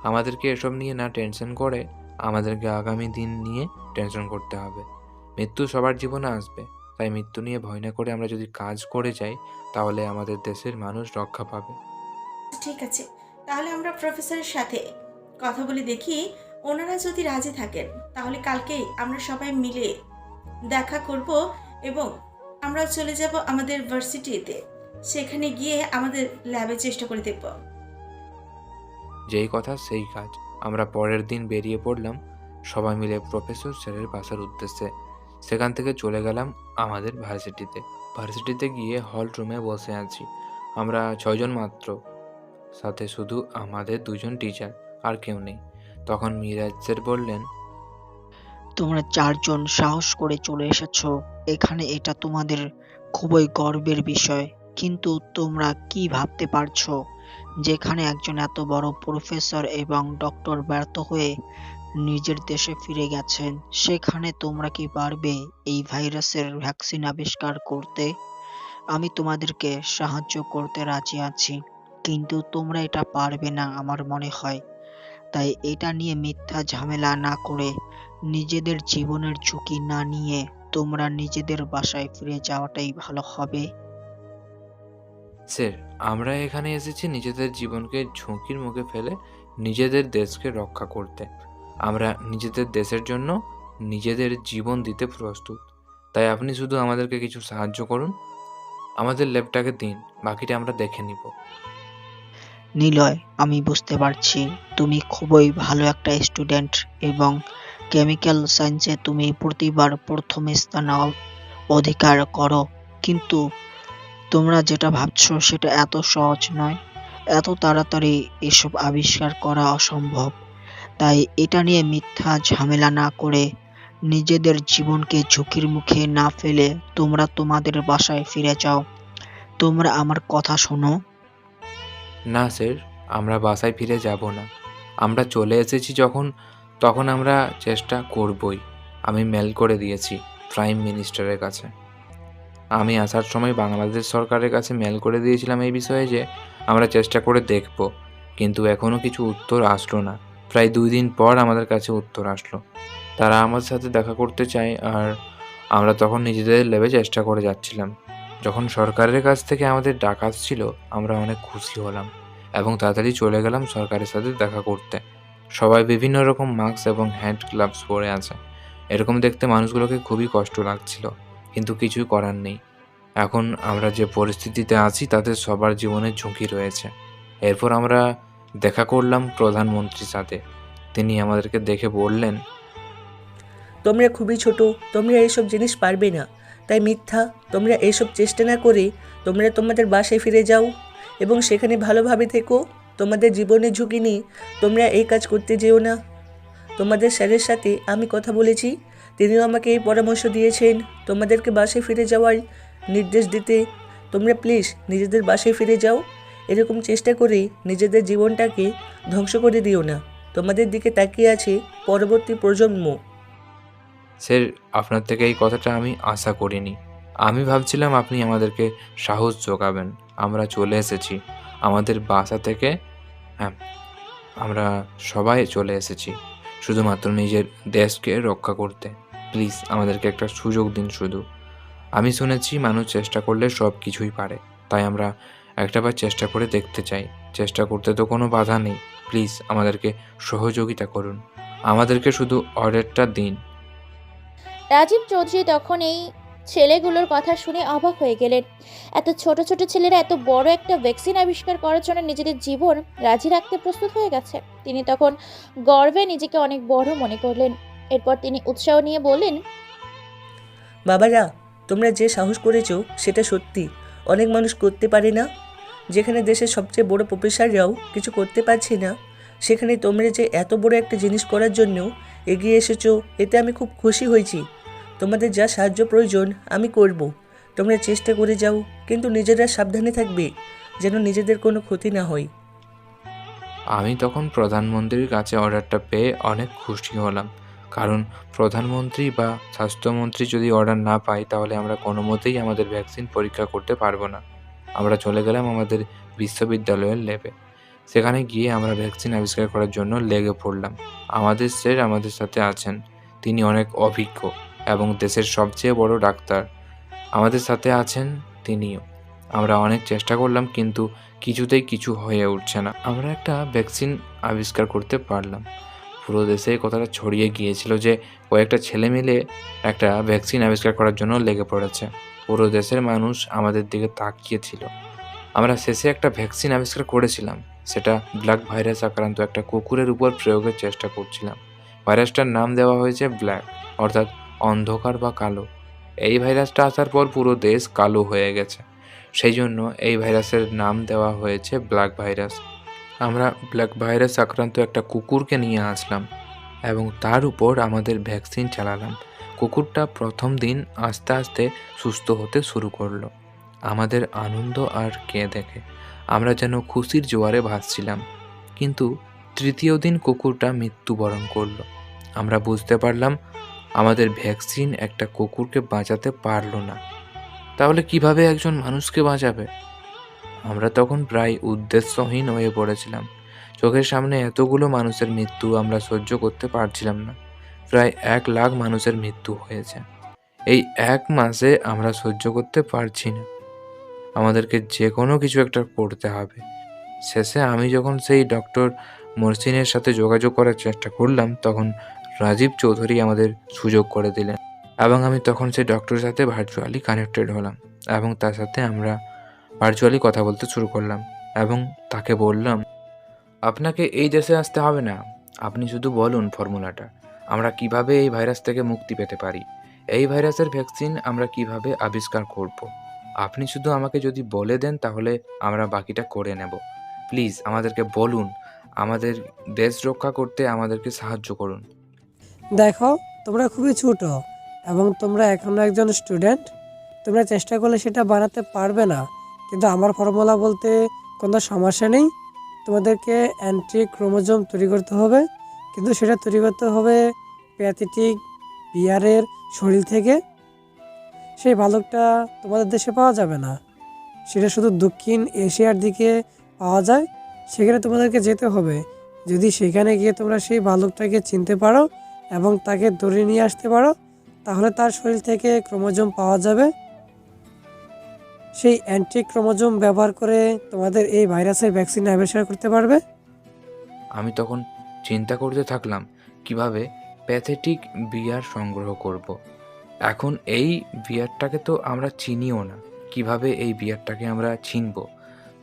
আমাদেরকে এসব নিয়ে না টেনশন করে আমাদেরকে আগামী দিন নিয়ে টেনশন করতে হবে। মৃত্যু সবার জীবনে আসবে, তাই মৃত্যু নিয়ে ভয় না করে আমরা যদি কাজ করে যাই, তাহলে আমাদের দেশের মানুষ রক্ষা পাবে। ঠিক আছে, তাহলে আমরা প্রফেসরের সাথে কথা বলে দেখি। ওনারা যদি রাজি থাকেন তাহলে কালকেই আমরা সবাই মিলে দেখা করব এবং আমরা চলে যাব আমাদের ভার্সিটিতে। সেখানে গিয়ে আমাদের ল্যাবে চেষ্টা করে দেখব। যেই কথা সেই কাজ। আমরা পরের দিন বেরিয়ে পড়লাম সবাই মিলে প্রফেসর স্যারের বাসার উদ্দেশ্যে। সেখান থেকে চলে গেলাম আমাদের ভার্সিটিতে গিয়ে হল রুমে বসে আছি। আমরা 6 জন মাত্র, সাথে শুধু আমাদের 2 জন টিচার, আর কেউ নেই। তখন মিরাজ স্যার বললেন, তোমরা 4 জন সাহস করে চলে এসেছো এখানে, এটা তোমাদের খুবই গর্বের বিষয়। কিন্তু তোমরা কি ভাবতে পারছো, যেখানে একজন এত বড় প্রফেসর এবং ডক্টর ব্যর্থ হয়ে নিজের দেশে ফিরে গেছেন, সেখানে তোমরা কি পারবে এই ভাইরাসের ভ্যাকসিন আবিষ্কার করতে? আমি তোমাদেরকে সাহায্য করতে রাজি আছি, কিন্তু তোমরা এটা পারবে না আমার মনে হয়। তাই এটা নিয়ে মিথ্যা ঝামেলা না করে, নিজেদের জীবনের ঝুঁকি না নিয়ে তোমরা নিজেদের বাসায় ফিরে যাওয়াটাই ভালো হবে। স্যার, আমরা এখানে এসেছি নিজেদের জীবনকে ঝুঁকির মুখে ফেলে নিজেদের দেশকে রক্ষা করতে। আমরা নিজেদের দেশের জন্য নিজেদের জীবন দিতে প্রস্তুত। তাই আপনি শুধু আমাদেরকে কিছু সাহায্য করুন, আমাদের ল্যাবটাকে দিন, বাকিটা আমরা দেখে নিব। নিলয়, আমি বুঝতে পারছি তুমি খুবই ভালো একটা স্টুডেন্ট এবং কেমিক্যাল সায়েন্সে তুমি প্রতিবার প্রথম স্থান অধিকার করো, কিন্তু তোমরা যেটা ভাবছো সেটা এত সহজ নয়। এত তাড়াতাড়ি এসব আবিষ্কার করা অসম্ভব। তাই এটা নিয়ে মিথ্যা ঝামেলা না করে, নিজেদের জীবনকে ঝুঁকির মুখে না ফেলে তোমরা তোমাদের বাসায় ফিরে যাও। তোমরা আমার কথা শোনো। না স্যার, আমরা বাসায় ফিরে যাব না। আমরা চলে এসেছি তখন আমরা চেষ্টা করবই। আমি মেল করে দিয়েছি প্রাইম মিনিস্টারের কাছে। আমি আসার সময় বাংলাদেশ সরকারের কাছে মেল করে দিয়েছিলাম এই বিষয়ে যে আমরা চেষ্টা করে দেখব, কিন্তু এখনও কিছু উত্তর আসলো না। প্রায় 2 দিন পর আমাদের কাছে উত্তর আসলো। তারা আমার সাথে দেখা করতে চায়, আর আমরা তখন নিজেদের লেভে চেষ্টা করে যাচ্ছিলাম। যখন সরকারের কাছ থেকে আমাদের ডাক আসছিল, আমরা অনেক খুশি হলাম এবং তাড়াতাড়ি চলে গেলাম সরকারের সাথে দেখা করতে। সবাই বিভিন্ন রকম মাস্ক এবং হ্যান্ড গ্লাভস পরে আছে। এরকম দেখতে মানুষগুলোকে খুবই কষ্ট লাগছিল, কিন্তু কিছুই করার নেই। এখন আমরা যে পরিস্থিতিতে আছি তাতে সবার জীবনের ঝুঁকি রয়েছে। এরপর আমরা দেখা করলাম প্রধানমন্ত্রীর সাথে। তিনি আমাদেরকে দেখে বললেন, তোমরা খুবই ছোট, তোমরা এইসব জিনিস পারবে না। তাই মিথ্যা। তোমরা এইসব চেষ্টা না করে তোমরা তোমাদের বাসায় ফিরে যাও এবং সেখানে ভালোভাবে থেকো। তোমাদের জীবনের ঝুঁকি নিয়ে তোমরা এই কাজ করতে যেও না। তোমাদের স্যারের সাথে আমি কথা বলেছি, তিনিও আমাকে এই পরামর্শ দিয়েছেন তোমাদেরকে বাসায় ফিরে যাওয়ার নির্দেশ দিতে। তোমরা প্লিজ নিজেদের বাসায় ফিরে যাও। এরকম চেষ্টা করে নিজেদের জীবনটাকে ধ্বংস করে দিও না। তোমাদের দিকে তাকিয়ে আছে পরবর্তী প্রজন্ম। স্যার, আপনার থেকে এই কথাটা আমি আশা করিনি। আমি ভাবছিলাম আপনি আমাদেরকে সাহস যোগাবেন। আমরা চলে এসেছি আমাদের বাসা থেকে। হ্যাঁ, আমরা সবাই চলে এসেছি শুধুমাত্র নিজের দেশকে রক্ষা করতে। প্লিজ আমাদেরকে একটা সুযোগ দিন শুধু। আমি শুনেছি মানুষ চেষ্টা করলে সব কিছুই পারে, তাই আমরা একটাবার চেষ্টা করে দেখতে চাই। চেষ্টা করতে তো কোনো বাধা নেই। প্লিজ আমাদেরকে সহযোগিতা করুন, আমাদেরকে শুধু অর্ডারটা দিন। রাজীব চৌধুরী তখন এই ছেলেগুলোর কথা শুনে অবাক হয়ে গেলেন। এত ছোট ছোট ছেলেরা এত বড় একটা ভ্যাকসিন আবিষ্কার করার জন্য নিজেদের জীবন রাজি রাখতে প্রস্তুত হয়ে গেছে। তিনি তখন গর্বে নিজেকে অনেক বড় মনে করলেন। এরপর তিনি উৎসাহ নিয়ে বললেন, বাবারা, তোমরা যে সাহস করেছো সেটা সত্যি অনেক মানুষ করতে পারে না। যেখানে দেশের সবচেয়ে বড় প্রফেসররাও কিছু করতে পারছে না, সেখানে তোমরা যে এত বড় একটা জিনিস করার জন্য এগিয়ে এসেছো, এতে আমি খুব খুশি হয়েছি। তোমাদের যা সাহায্য প্রয়োজন আমি করব। তোমরা চেষ্টা করে যাও, কিন্তু নিজেরা সাবধানে থাকবে যেন নিজেদের কোনো ক্ষতি না হয়। আমি তখন প্রধানমন্ত্রীর কাছে অর্ডারটা পেয়ে অনেক খুশি হলাম, কারণ প্রধানমন্ত্রী বা স্বাস্থ্যমন্ত্রী যদি অর্ডার না পাই তাহলে আমরা কোনো মতেই আমাদের ভ্যাকসিন পরীক্ষা করতে পারবো না। আমরা চলে গেলাম আমাদের বিশ্ববিদ্যালয়ের ল্যাবে। সেখানে গিয়ে আমরা ভ্যাকসিন আবিষ্কার করার জন্য লেগে পড়লাম। আমাদের স্যার আমাদের সাথে আছেন, তিনি অনেক অভিজ্ঞ এবং দেশের সবচেয়ে বড় ডাক্তার আমাদের সাথে আছেন তিনিও। আমরা অনেক চেষ্টা করলাম, কিন্তু কিছুতেই কিছু হয়ে উঠছে না। আমরা একটা ভ্যাকসিন আবিষ্কার করতে পারলাম। পুরো দেশে এই কথাটা ছড়িয়ে গিয়েছিল যে কয়েকটা ছেলে মিলে একটা ভ্যাকসিন আবিষ্কার করার জন্য লেগে পড়েছে। পুরো দেশের মানুষ আমাদের দিকে তাকিয়েছিল। আমরা শেষে একটা ভ্যাকসিন আবিষ্কার করেছিলাম। সেটা ব্ল্যাক ভাইরাস আক্রান্ত একটা কুকুরের উপর প্রয়োগের চেষ্টা করছিলাম। ভাইরাসটার নাম দেওয়া হয়েছে ব্ল্যাক, অর্থাৎ অন্ধকার বা কালো। এই ভাইরাসটা আসার পর পুরো দেশ কালো হয়ে গেছে, সেই জন্য এই ভাইরাসের নাম দেওয়া হয়েছে ব্ল্যাক ভাইরাস। আমরা ব্ল্যাক ভাইরাস আক্রান্ত একটা কুকুরকে নিয়ে আসলাম এবং তার উপর আমাদের ভ্যাকসিন চালালাম। কুকুরটা প্রথম দিন আস্তে আস্তে সুস্থ হতে শুরু করলো। আমাদের আনন্দ আর কে দেখে আমরা যেন খুশির জোয়ারে ভাসছিলাম। কিন্তু তৃতীয় দিন কুকুরটা মৃত্যুবরণ করলো। আমরা বুঝতে পারলাম আমাদের ভ্যাকসিন একটা কুকুরকে বাঁচাতে পারলো না, তাহলে কিভাবে একজন মানুষকে বাঁচাবে? আমরা তখন প্রায় উদ্দেশ্যহীন হয়ে পড়েছিলাম। চোখের সামনে এতগুলো মানুষের মৃত্যু আমরা সহ্য করতে পারছিলাম না। প্রায় 1 লাখ মানুষের মৃত্যু হয়েছে এই 1 মাসে। আমরা সহ্য করতে পারছি না, আমাদেরকে যে কোনো কিছু একটা করতে হবে। শেষে আমি যখন সেই ডক্টর মরসিনের সাথে যোগাযোগ করার চেষ্টা করলাম, তখন রাজীব চৌধুরী আমাদের সুযোগ করে দিলেন এবং আমি তখন সেই ডক্টরের সাথে ভার্চুয়ালি কানেক্টেড হলাম এবং তার সাথে আমরা ভার্চুয়ালি কথা বলতে শুরু করলাম এবং তাকে বললাম, আপনাকে এই দেশে আসতে হবে না, আপনি শুধু বলুন ফর্মুলাটা, আমরা কিভাবে এই ভাইরাস থেকে মুক্তি পেতে পারি, এই ভাইরাসের ভ্যাকসিন আমরা কিভাবে আবিষ্কার করব। আপনি শুধু আমাকে যদি বলে দেন তাহলে আমরা বাকিটা করে নেব। প্লিজ আমাদেরকে বলুন, আমাদের দেশ রক্ষা করতে আমাদেরকে সাহায্য করুন। দেখো, তোমরা খুবই ছোট এবং তোমরা এখনও একজন স্টুডেন্ট। তোমরা চেষ্টা করলে সেটা বানাতে পারবে না, কিন্তু আমার ফর্মুলা বলতে কোনো সমস্যা নেই। তোমাদেরকে অ্যান্টি ক্রোমোজোম তৈরি করতে হবে, কিন্তু সেটা তৈরি করতে হবে প্যাথেটিক বিয়ারের শরীর থেকে। সেই ভালুকটা তোমাদের দেশে পাওয়া যাবে না, সেটা শুধু দক্ষিণ এশিয়ার দিকে পাওয়া যায়। সেখানে তোমাদেরকে যেতে হবে। যদি সেখানে গিয়ে তোমরা সেই ভালুকটাকে চিনতে পারো এবং তাকে ধরে নিয়ে আসতে পারো, তাহলে তার শরীর থেকে ক্রোমোজোম পাওয়া যাবে। সেই অ্যান্টি ক্রোমোজোম ব্যবহার করে তোমাদের এই ভাইরাসের ভ্যাকসিন আবিষ্কার করতে পারবে। আমি তখন চিন্তা করতে থাকলাম কিভাবে প্যাথেটিক বিয়ার সংগ্রহ করব। এখন এই বিয়ারটাকে তো আমরা চিনিও না, কিভাবে এই বিয়ারটাকে আমরা চিনব।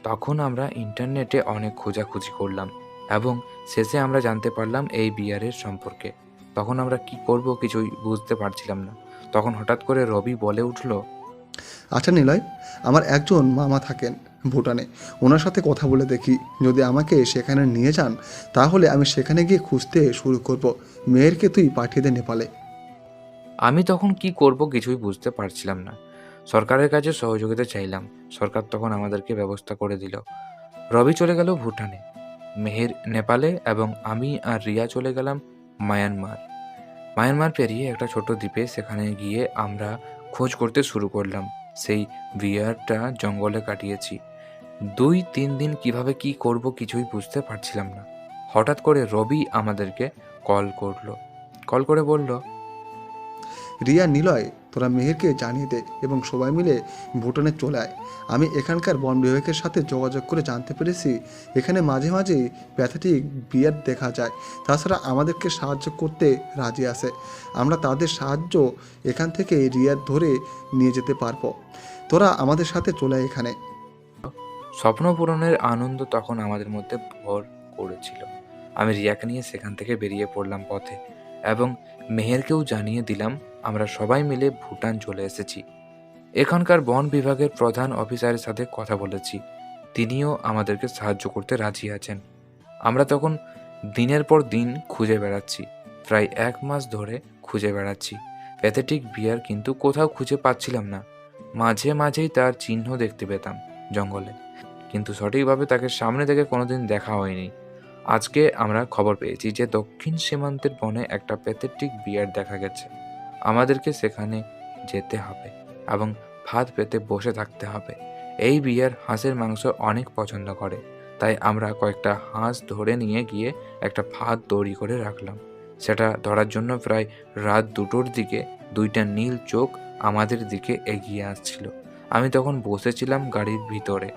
তখন আমরা ইন্টারনেটে অনেক খোঁজাখুঁজি করলাম এবং শেষে আমরা জানতে পারলাম এই বিয়ারের সম্পর্কে। তখন আমরা কি করব কিছুই বুঝতে পারছিলাম না। তখন হঠাৎ করে রবি বলে উঠল, আচ্ছা নিলয়, আমার একজন মামা থাকেন ভুটানে, ওনার সাথে কথা বলে দেখি, যদি আমাকে সেখানে নিয়ে যান তাহলে আমি সেখানে গিয়ে খুঁজতে শুরু করব। মেয়েরকে তুই পাঠিয়ে দে নেপালে। আমি তখন কি করব কিছুই বুঝতে পারছিলাম না। সরকারের কাছে সহযোগিতা চাইলাম। সরকার তখন আমাদেরকে ব্যবস্থা করে দিল। রবি চলে গেল ভুটানে, মেহের নেপালে এবং আমি আর রিয়া চলে গেলাম মায়ানমার। মায়ানমার পেরিয়ে একটা ছোট দ্বীপে, সেখানে গিয়ে আমরা খোঁজ করতে শুরু করলাম। সেই বিয়ারটা জঙ্গলে কাটিয়েছি। 2-3 দিন কিভাবে কি করব কিছুই বুঝতে পারছিলাম না। হঠাৎ করে রবি আমাদেরকে কল করে বলল, রিয়া, নিলয়, তোরা মেহেরকে জানিয়ে দে এবং সবাই মিলে ভুটানে চলে আয়। আমি এখানকার বন বিভাগের সাথে যোগাযোগ করে জানতে পেরেছি এখানে মাঝে মাঝেই প্যাথেটিক বিয়ার দেখা যায়। তাছাড়া আমাদেরকে সাহায্য করতে রাজি আছে। আমরা তাদের সাহায্য এখান থেকে রিয়ার ধরে নিয়ে যেতে পারবো। তোরা আমাদের সাথে চলে আয় এখানে। স্বপ্ন পূরণের আনন্দ তখন আমাদের মধ্যে ভর করেছিল। আমি রিয়াকে নিয়ে সেখান থেকে বেরিয়ে পড়লাম পথে এবং মেহেরকেও জানিয়ে দিলাম আমরা সবাই মিলে ভুটান চলে এসেছি। এখানকার বন বিভাগের প্রধান অফিসারের সাথে কথা বলেছি, তিনিও আমাদেরকে সাহায্য করতে রাজি আছেন। আমরা তখন দিনের পর দিন খুঁজে বেড়াচ্ছি, প্রায় 1 মাস ধরে খুঁজে বেড়াচ্ছি প্যাথেটিক বিয়ার, কিন্তু কোথাও খুঁজে পাচ্ছিলাম না। মাঝে মাঝেই তার চিহ্ন দেখতে পেতাম জঙ্গলে, কিন্তু সঠিকভাবে তাকে সামনে থেকে কোনোদিন দেখা হয়নি। আজকে আমরা খবর পেয়েছি যে দক্ষিণ সীমান্তের বনে একটা প্যাথেটিক বিয়ার দেখা গেছে। আমাদেরকে সেখানে যেতে হবে এবং ভাত পেতে বসে থাকতে হবে। এই বিয়ার হাঁসের মাংস অনেক পছন্দ করে, তাই আমরা কয়েকটা হাঁস ধরে নিয়ে গিয়ে একটা ভাত তৈরি করে রাখলাম। সেটা ধরার জন্য প্রায় রাত 2টোর দিকে 2টা নীল চোখ আমাদের দিকে এগিয়ে আসছিল। আমি তখন বসেছিলাম গাড়ির ভিতরে।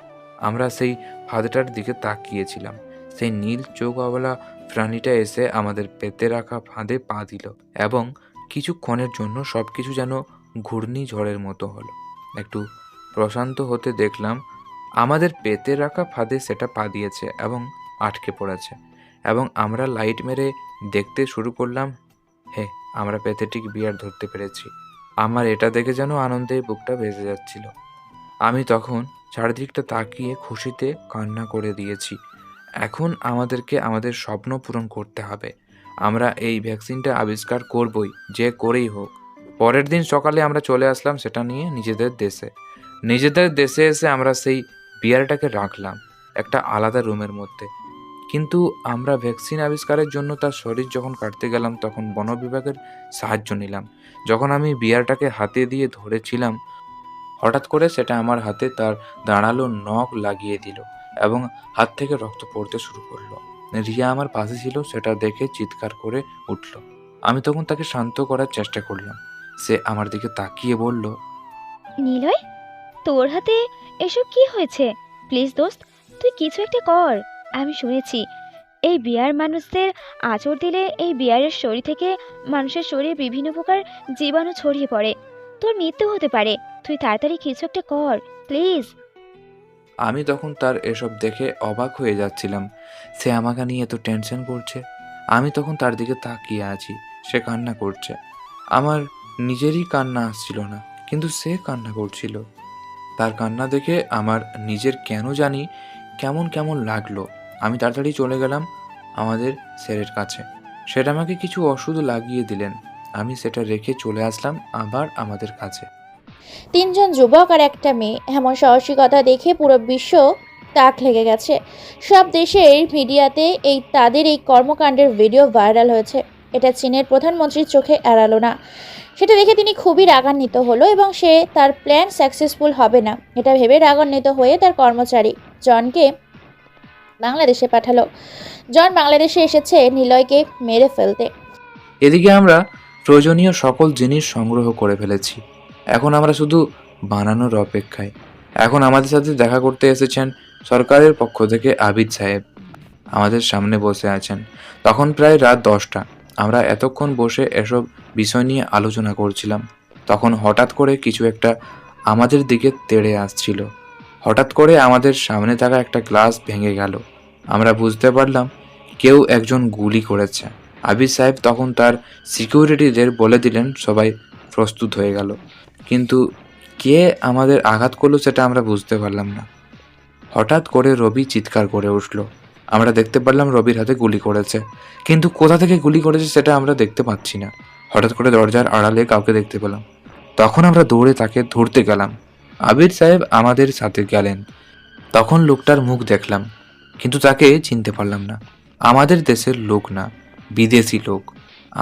আমরা সেই ফাঁদটার দিকে তাকিয়েছিলাম। সেই নীল চোখওয়ালা প্রাণীটা এসে আমাদের পেতে রাখা ফাঁদে পা দিল এবং কিছুক্ষণের জন্য সব কিছু যেন ঘূর্ণিঝড়ের মতো হলো। একটু প্রশান্ত হতে দেখলাম আমাদের পেতে রাখা ফাঁদে সেটা পা দিয়েছে এবং আটকে পড়েছে, এবং আমরা লাইট মেরে দেখতে শুরু করলাম। আমরা প্যাথেটিক বিয়ার ধরতে পেরেছি। আমার এটা দেখে যেন আনন্দে বুকটা ভেসে যাচ্ছিল। আমি তখন চারিদিকটা তাকিয়ে খুশিতে কান্না করে দিয়েছি। এখন আমাদেরকে আমাদের স্বপ্ন পূরণ করতে হবে। আমরা এই ভ্যাকসিনটা আবিষ্কার করবই, যে করেই হোক। পরের দিন সকালে আমরা চলে আসলাম সেটা নিয়ে নিজেদের দেশে এসে আমরা সেই বিয়ারটাকে রাখলাম একটা আলাদা রুমের মধ্যে। কিন্তু আমরা ভ্যাকসিন আবিষ্কারের জন্য তার শরীর যখন কাটতে গেলাম তখন বন বিভাগের সাহায্য নিলাম। যখন আমি বিয়ারটাকে হাতে দিয়ে ধরেছিলাম, হঠাৎ করে সেটা আমার হাতে তার দাঁড়ালো নখ লাগিয়ে দিল এবং হাত থেকে রক্ত পড়তে শুরু করলো। রিয়া আমার পাশে ছিল, সেটা দেখে চিৎকার করে উঠল। আমি তখন তাকে শান্ত করার চেষ্টা করলাম। সে আমার দিকে তাকিয়ে বলল, নিলয়, তোর হাতে এসব কি হয়েছে? প্লিজ দোস্ত, তুই কিছু একটা কর। আমি শুনেছি এই বিয়ার মানুষদের আঁচড় দিলে এই বিয়ারের শরীর থেকে মানুষের শরীরে বিভিন্ন প্রকার জীবাণু ছড়িয়ে পড়ে, তোর মৃত্যু হতে পারে। তুই তাড়াতাড়ি কিছু একটা কর প্লিজ। আমি তখন তার এসব দেখে অবাক হয়ে যাচ্ছিলাম। সে আমাকে নিয়ে এত টেনশন করছে। আমি তখন তার দিকে তাকিয়ে আছি। সে কান্না করছে। আমার নিজেরই কান্না আসছিল না, কিন্তু সে কান্না করছিল। তার কান্না দেখে আমার নিজের কেন জানি কেমন কেমন লাগলো। আমি তাড়াতাড়ি চলে গেলাম আমাদের স্যারের কাছে। সেটা আমাকে কিছু ওষুধ লাগিয়ে দিলেন। আমি সেটা রেখে চলে আসলাম আবার আমাদের কাছে। 3 জন যুবক আর একটা মেয়ে, এমন সাহসিকতা দেখে পুরো বিশ্ব তাক লেগে গেছে। সব দেশের মিডিয়াতে তাদের এই কর্মকাণ্ডের ভিডিও ভাইরাল হয়েছে। এটা চীনের প্রধানমন্ত্রীর চোখে এড়ালো না। সেটা দেখে তিনি খুবই রাগান্বিত হলো এবং সে তার প্ল্যান সাকসেসফুল হবে না এটা ভেবে রাগান্বিত হয়ে তার কর্মচারী জনকে বাংলাদেশে পাঠালো। জন বাংলাদেশে এসেছে নিলয়কে মেরে ফেলতে। এদিকে আমরা প্রয়োজনীয় সকল জিনিস সংগ্রহ করে ফেলেছি। এখন আমরা শুধু বানানোর অপেক্ষায়। এখন আমাদের সাথে দেখা করতে এসেছেন সরকারের পক্ষ থেকে আবিদ সাহেব। আমাদের সামনে বসে আছেন। তখন প্রায় রাত 10টা। আমরা এতক্ষণ বসে এসব বিষয় নিয়ে আলোচনা করছিলাম। তখন হঠাৎ করে কিছু একটা আমাদের দিকে তেড়ে আসছিল। হঠাৎ করে আমাদের সামনে থাকা একটা গ্লাস ভেঙে গেল। আমরা বুঝতে পারলাম কেউ একজন গুলি করেছে। আবিদ সাহেব তখন তার সিকিউরিটিদের বলে দিলেন সবাই প্রস্তুত হয়ে গেল, কিন্তু কে আমাদের আঘাত করলো সেটা আমরা বুঝতে পারলাম না। হঠাৎ করে রবি চিৎকার করে উঠল। আমরা দেখতে পারলাম রবির হাতে গুলি করেছে, কিন্তু কোথা থেকে গুলি করেছে সেটা আমরা দেখতে পাচ্ছি না। হঠাৎ করে দরজার আড়ালে কাউকে দেখতে পেলাম, তখন আমরা দৌড়ে তাকে ধরতে গেলাম। আবির সাহেব আমাদের সাথে গেলেন। তখন লোকটার মুখ দেখলাম, কিন্তু তাকে চিনতে পারলাম না। আমাদের দেশের লোক না, বিদেশি লোক।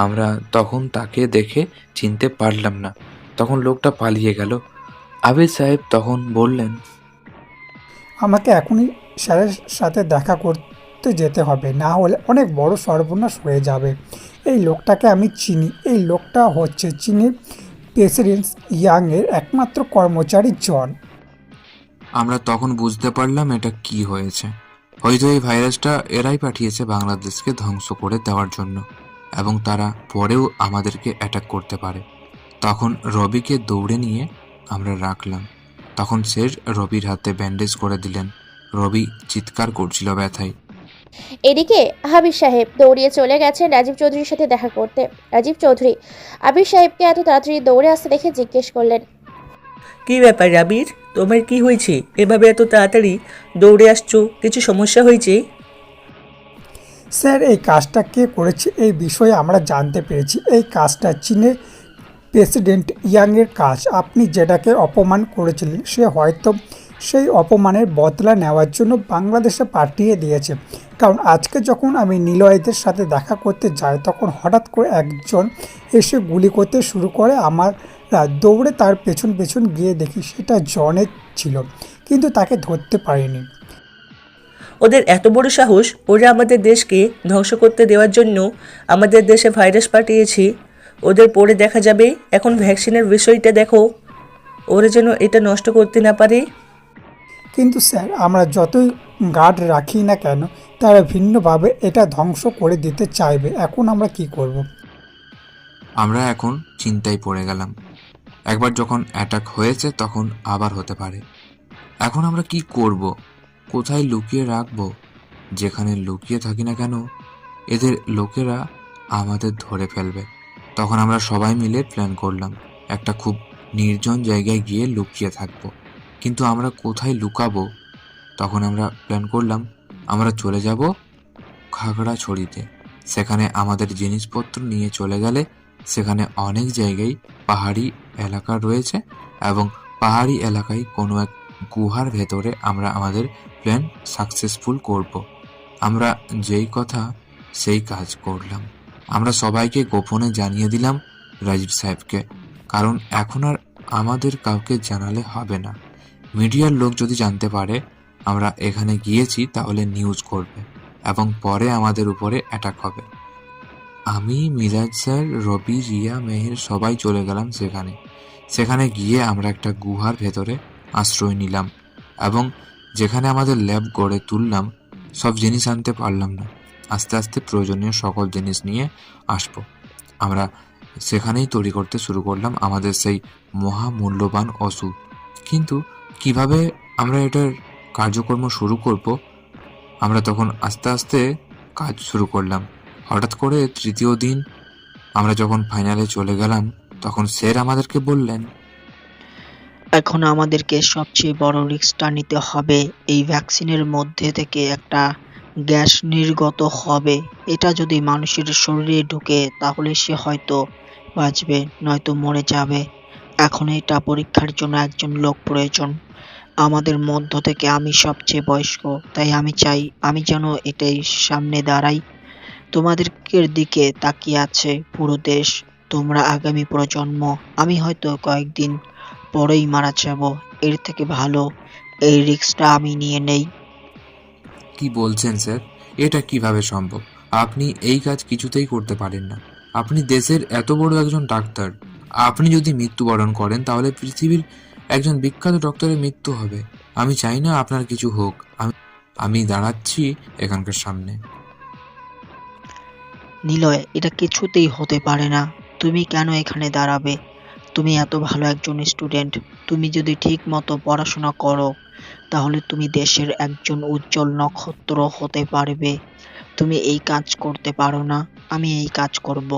আমরা তখন তাকে দেখে চিনতে পারলাম না। তখন লোকটা পালিয়ে গেল। আবির সাহেব তখন বললেন, আমাকে এখনই স্যারের সাথে দেখা করতে যেতে হবে, না হলে অনেক বড় সর্বনাশ হয়ে যাবে। এই লোকটাকে আমি চিনি। এই লোকটা হচ্ছে চীনের প্রেসিডেন্ট ইয়াংয়ের একমাত্র কর্মচারী জন। আমরা তখন বুঝতে পারলাম এটা কি হয়েছে। হয়তো এই ভাইরাসটা এরাই পাঠিয়েছে বাংলাদেশকে ধ্বংস করে দেওয়ার জন্য, এবং তারা পরেও আমাদেরকে অ্যাটাক করতে পারে। তখন রবিকে দৌড়ে নিয়ে আমরা রাখলাম। তখন স্যার রবির হাতে ব্যান্ডেজ করে দিলেন। রবি চিৎকার করছিল ব্যথায়। এদিকে আবির সাহেব দৌড়িয়ে চলে গেছেন রাজীব চৌধুরীর সাথে দেখা করতে। রাজীব চৌধুরী আবির সাহেবকে এত তাড়াতাড়ি দৌড়ে আসতে দেখে জিজ্ঞেস করলেন, কি ব্যাপার আবির, তোমার কি হয়েছে? এভাবে এত তাড়াতাড়ি দৌড়ে আসছো, কিছু সমস্যা হয়েছে? স্যার, এই কাজটা কে করেছে এই বিষয়ে আমরা জানতে পেরেছি। এই কাজটা চীনের প্রেসিডেন্ট ইয়াংয়ের কাজ। আপনি যেটাকে অপমান করেছিলেন, সে হয়তো সেই অপমানের বদলা নেওয়ার জন্য বাংলাদেশে পাঠিয়ে দিয়েছে। কারণ আজকে যখন আমি নিলয়দের সাথে দেখা করতে যাই, তখন হঠাৎ করে একজন এসে গুলি করতে শুরু করে। আমরা দৌড়ে তার পেছন পেছন গিয়ে দেখি সেটা জনের ছিল, কিন্তু তাকে ধরতে পারিনি। ওদের এত বড় সাহস, ওরা আমাদের দেশকে ধ্বংস করতে দেওয়ার জন্য আমাদের দেশে ভাইরাস পাঠিয়েছে। ওদের পরে দেখা যাবে। এখন ভ্যাকসিনের বিষয়টা দেখো, ওরা যেন এটা নষ্ট করতে না পারে। কিন্তু স্যার, আমরা যতই গার্ড রাখি না কেন, তারা ভিন্নভাবে এটা ধ্বংস করে দিতে চাইবে। এখন আমরা কি করব? আমরা এখন চিন্তায় পড়ে গেলাম। একবার যখন অ্যাটাক হয়েছে তখন আবার হতে পারে। এখন আমরা কি করব? কোথায় লুকিয়ে রাখবো? যেখানে লুকিয়ে থাকি না কেন, এদের লোকেরা আমাদের ধরে ফেলবে। তখন আমরা সবাই মিলে প্ল্যান করলাম একটা খুব নির্জন জায়গায় গিয়ে লুকিয়ে থাকবো। কিন্তু আমরা কোথায় লুকাবো? তখন আমরা প্ল্যান করলাম আমরা চলে যাব খাগড়াছড়িতে। সেখানে আমাদের জিনিসপত্র নিয়ে চলে গেলে সেখানে অনেক জায়গায় পাহাড়ি এলাকা রয়েছে, এবং পাহাড়ি এলাকায় কোনো এক গুহার ভেতরে আমরা আমাদের প্ল্যান সাকসেসফুল করব। আমরা যেই কথা সেই কাজ করলাম। আমরা সবাইকে গোপনে জানিয়ে দিলাম রাজীব সাহেবকে, কারণ এখন আর আমাদের কাউকে জানালে হবে না। মিডিয়ার লোক যদি জানতে পারে আমরা এখানে গিয়েছি তাহলে নিউজ করবে, এবং পরে আমাদের উপরে অ্যাটাক হবে। আমি, মিলাদ স্যার, রবি, রিয়া, মেহের সবাই চলে গেলাম সেখানে গিয়ে আমরা একটা গুহার ভেতরে আশ্রয় নিলাম, এবং যেখানে আমাদের ল্যাব গড়ে তুললাম। সব জিনিস আনতে পারলাম না, আস্তে আস্তে প্রয়োজনীয় সকল জিনিস নিয়ে আসবো। আমরা সেখানেই তৈরি করতে শুরু করলাম আমাদের সেই মহামূল্যবান ওষুধ। কিন্তু কিভাবে আমরা এটার কার্যক্রম শুরু করব, আমরা তখন আস্তে আস্তে কাজ শুরু করলাম। হঠাৎ করে তৃতীয় দিন আমরা যখন ফাইনালে চলে গেলাম, তখন স্যার আমাদেরকে বললেন, এখন আমাদেরকে সবচেয়ে বড় রিস্কটা নিতে হবে। এই ভ্যাকসিনের মধ্যে থেকে একটা গ্যাস নির্গত হবে। এটা যদি মানুষের শরীরে ঢুকে তাহলে সে হয়তো বাঁচবে, নয়তো মরে যাবে। এখন এটা পরীক্ষার জন্য একজন লোক প্রয়োজন। আমাদের মধ্য থেকে আমি সবচেয়ে বয়স্ক, তাই আমি চাই আমি যেন এটাই সামনে দাঁড়াই। তোমাদের দিকে তাকিয়ে আছে পুরো দেশ, তোমরা আগামী প্রজন্ম। আমি হয়তো কয়েকদিন পরেই মারা যাব, এর থেকে ভালো এই রিস্কটা আমি নিয়ে নেই। কি বলছেন স্যার? এটা কিভাবে সম্ভব? আপনি এই কাজ কিছুতেই করতে পারেন না। আপনি দেশের এত বড় একজন ডাক্তার। আপনি যদি মৃত্যুবরণ করেন তাহলে পৃথিবীর একজন বিখ্যাত ডক্টরের মৃত্যু হবে। আমি চাই না আপনার কিছু হোক। আমি দাঁড়াচ্ছি এখানকার সামনে। নিলয়, এটা কিছুতেই হতে পারে না। তুমি কেন এখানে দাঁড়াবে? তুমি এত ভালো একজন স্টুডেন্ট। তুমি যদি ঠিক মতো পড়াশোনা করো তাহলে তুমি দেশের একজন উজ্জ্বল নক্ষত্র হতে পারবে। তুমি এই কাজ করতে পারো না, আমি এই কাজ করব।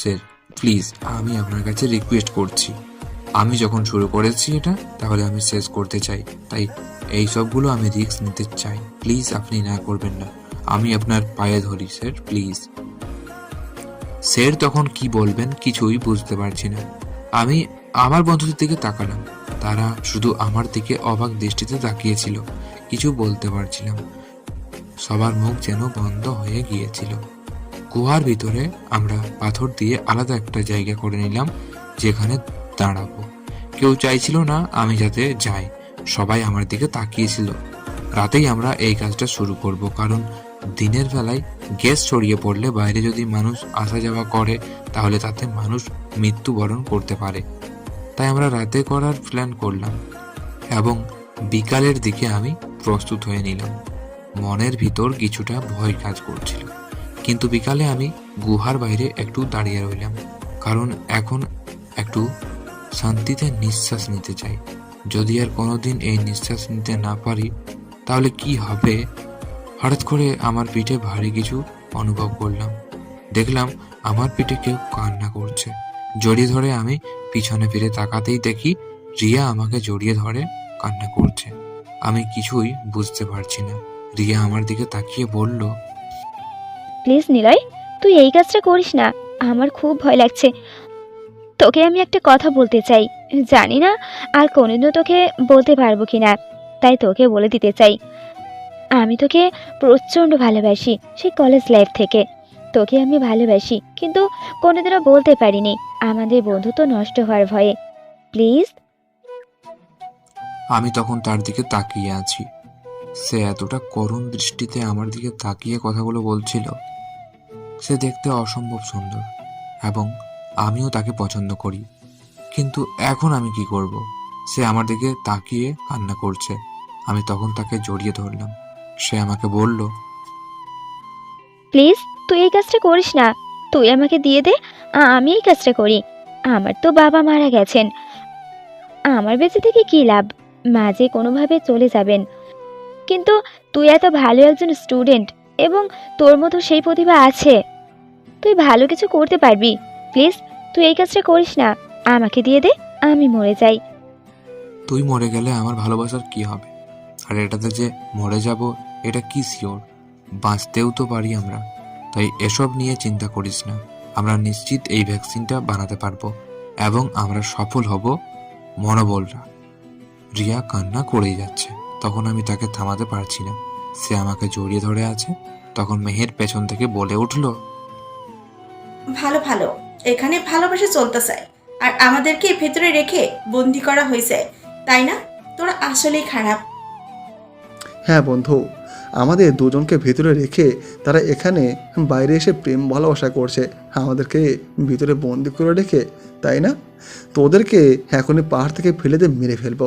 স্যার, প্লিজ আমি আপনার কাছে রিকোয়েস্ট করছি, আমি যখন শুরু করেছি এটা তাহলে আমি শেষ করতে চাই, তাই এই সবগুলো আমি রিস্ক নিতে চাই, প্লিজ আপনি না করবেন না, আমি আপনার পায়ে ধরি স্যার প্লিজ। স্যার তখন কি বলবেন কিছুই বুঝতে পারছি না। আমি আমার বন্ধুদের দিকে তাকালাম, তারা শুধু আমার দিকে অবাক দৃষ্টিতে তাকিয়েছিল, কিছু বলতে পারছিলাম। সবার মুখ যেন বন্ধ হয়ে গিয়েছিল। গুহার ভিতরে আমরা পাথর দিয়ে আলাদা একটা জায়গা করে নিলাম যেখানে দাঁড়াবো। কেউ চাইছিল না আমি যাতে যাই, সবাই আমার দিকে তাকিয়েছিল। রাতেই আমরা এই কাজটা শুরু করব, কারণ দিনের বেলায় গ্যাস ছড়িয়ে পড়লে বাইরে যদি মানুষ আসা যাওয়া করে তাহলে তাতে মানুষ মৃত্যুবরণ করতে পারে। তাই আমরা রাতে করার প্ল্যান করলাম এবং বিকালের দিকে আমি প্রস্তুত হয়ে নিলাম। মনের ভিতর কিছুটা ভয় কাজ করছিল, কিন্তু বিকালে আমি গুহার বাইরে একটু দাঁড়িয়ে রইলাম, কারণ এখন একটু শান্তিতে নিঃশ্বাস নিতে চাই। যদি আর কোনোদিন এই নিঃশ্বাস নিতে না পারি তাহলে কি হবে। হঠাৎ করে আমার পিঠে ভারী কিছু অনুভব করলাম। দেখলাম আমার পিঠে কেউ কান্না করছে। জড়িয়ে ধরে আমি পিছনে ফিরে তাকাতেই দেখি রিয়া আমাকে জড়িয়ে ধরে কান্না করছে। আমি কিছুই বুঝতে পারছি না। রিয়া আমার দিকে তাকিয়ে বলল, প্লিজ নিলয়, তুই এই কাজটা করিস না, আমার খুব ভয় লাগছে। তোকে আমি একটা কথা বলতে চাই, জানি না আর কোনোদিনও তোকে বলতে পারবো কিনা, তাই তোকে বলে দিতে চাই। আমি তোকে প্রচণ্ড ভালোবাসি, সেই কলেজ লাইফ থেকে তোকে আমি ভালোবাসি, কিন্তু কোনোদিনও বলতে পারিনি আমাদের বন্ধুত্ব নষ্ট হওয়ার ভয়ে। প্লিজ। আমি তখন তার দিকে তাকিয়ে আছি। সে এতটা করুণ দৃষ্টিতে আমার দিকে তাকিয়ে কথাগুলো বলছিল। সে দেখতে অসম্ভব সুন্দর এবং আমিও তাকে পছন্দ করি, কিন্তু এখন আমি কি করব? সে আমার দিকে তাকিয়ে কান্না করছে। আমি তখন তাকে জড়িয়ে ধরলাম। সে আমাকে বলল, প্লিজ তুই এই কাজটা করিস না, তুই আমাকে দিয়ে দে, আমি এই কাজটা করি। আমার তো বাবা মারা গেছেন, আমার বেঁচে থেকে কী লাভ, মা যে কোনোভাবে চলে যাবেন। কিন্তু তুই এত ভালো একজন স্টুডেন্ট এবং তোর মতো সেই প্রতিভা আছে, তুই ভালো কিছু করতে পারবি। প্লিজ তুই এই কাজটা করিস না, আমাকে দিয়ে দে, আমি মরে যাই। তুই মরে গেলে আমার ভালোবাসার কি হবে? আর এটাতে যে মরে যাব এটা কি শিওর? বাঁচতেও তো পারি আমরা। তাই এসব নিয়ে চিন্তা করিস না, আমরা নিশ্চিত এই ভ্যাকসিনটা বানাতে পারবো এবং আমরা সফল হব, মনোবল রাখ। রিয়া কান্না করেই যাচ্ছে। তখন আমি তাকে থামাতে পারছি না। সে আমাকে জড়িয়ে ধরে আছে। তখন মেহের পেছন থেকে বলে উঠল, ভালো ভালো, এখানে ভালোবাসা চলতেছে আর আমাদেরকে ভেতরে রেখে বন্দি করা হয়েছে, তাই না? তোরা আসলেই খারাপ। হ্যাঁ বন্ধু, আমাদের দুজনকে ভিতরে রেখে তারা এখানে বাইরে এসে প্রেম ভালোবাসা করছে, আমাদেরকে ভিতরে বন্দি করে রেখে, তাই না? তোদেরকে এখনই পাহাড় থেকে ফেলে দিয়ে মেরে ফেলবো।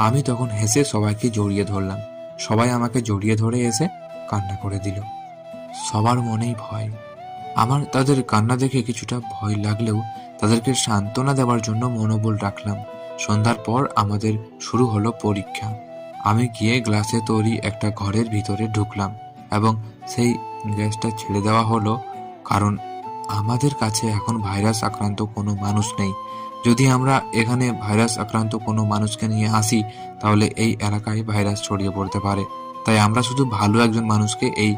আমি তখন হেসে সবাইকে জড়িয়ে ধরলাম। সবাই আমাকে জড়িয়ে ধরে এসে কান্না করে দিল। সবার মনেই ভয়। আমার তাদের কান্না দেখে কিছুটা ভয় লাগলেও তাদেরকে সান্ত্বনা দেওয়ার জন্য মনোবল রাখলাম। সন্ধ্যার পর আমাদের শুরু হলো পরীক্ষা। আমি গিয়ে গ্লাসে তৈরি একটা ঘরের ভিতরে ঢুকলাম এবং সেই গ্যাসটা ছেড়ে দেওয়া হলো, কারণ আমাদের কাছে এখন ভাইরাস আক্রান্ত কোনো মানুষ নেই। যদি আমরা এখানে ভাইরাস আক্রান্ত কোনো মানুষকে নিয়ে আসি তাহলে এই এলাকায় ভাইরাস ছড়িয়ে পড়তে পারে। তাই আমরা শুধু ভালো একজন মানুষকে এই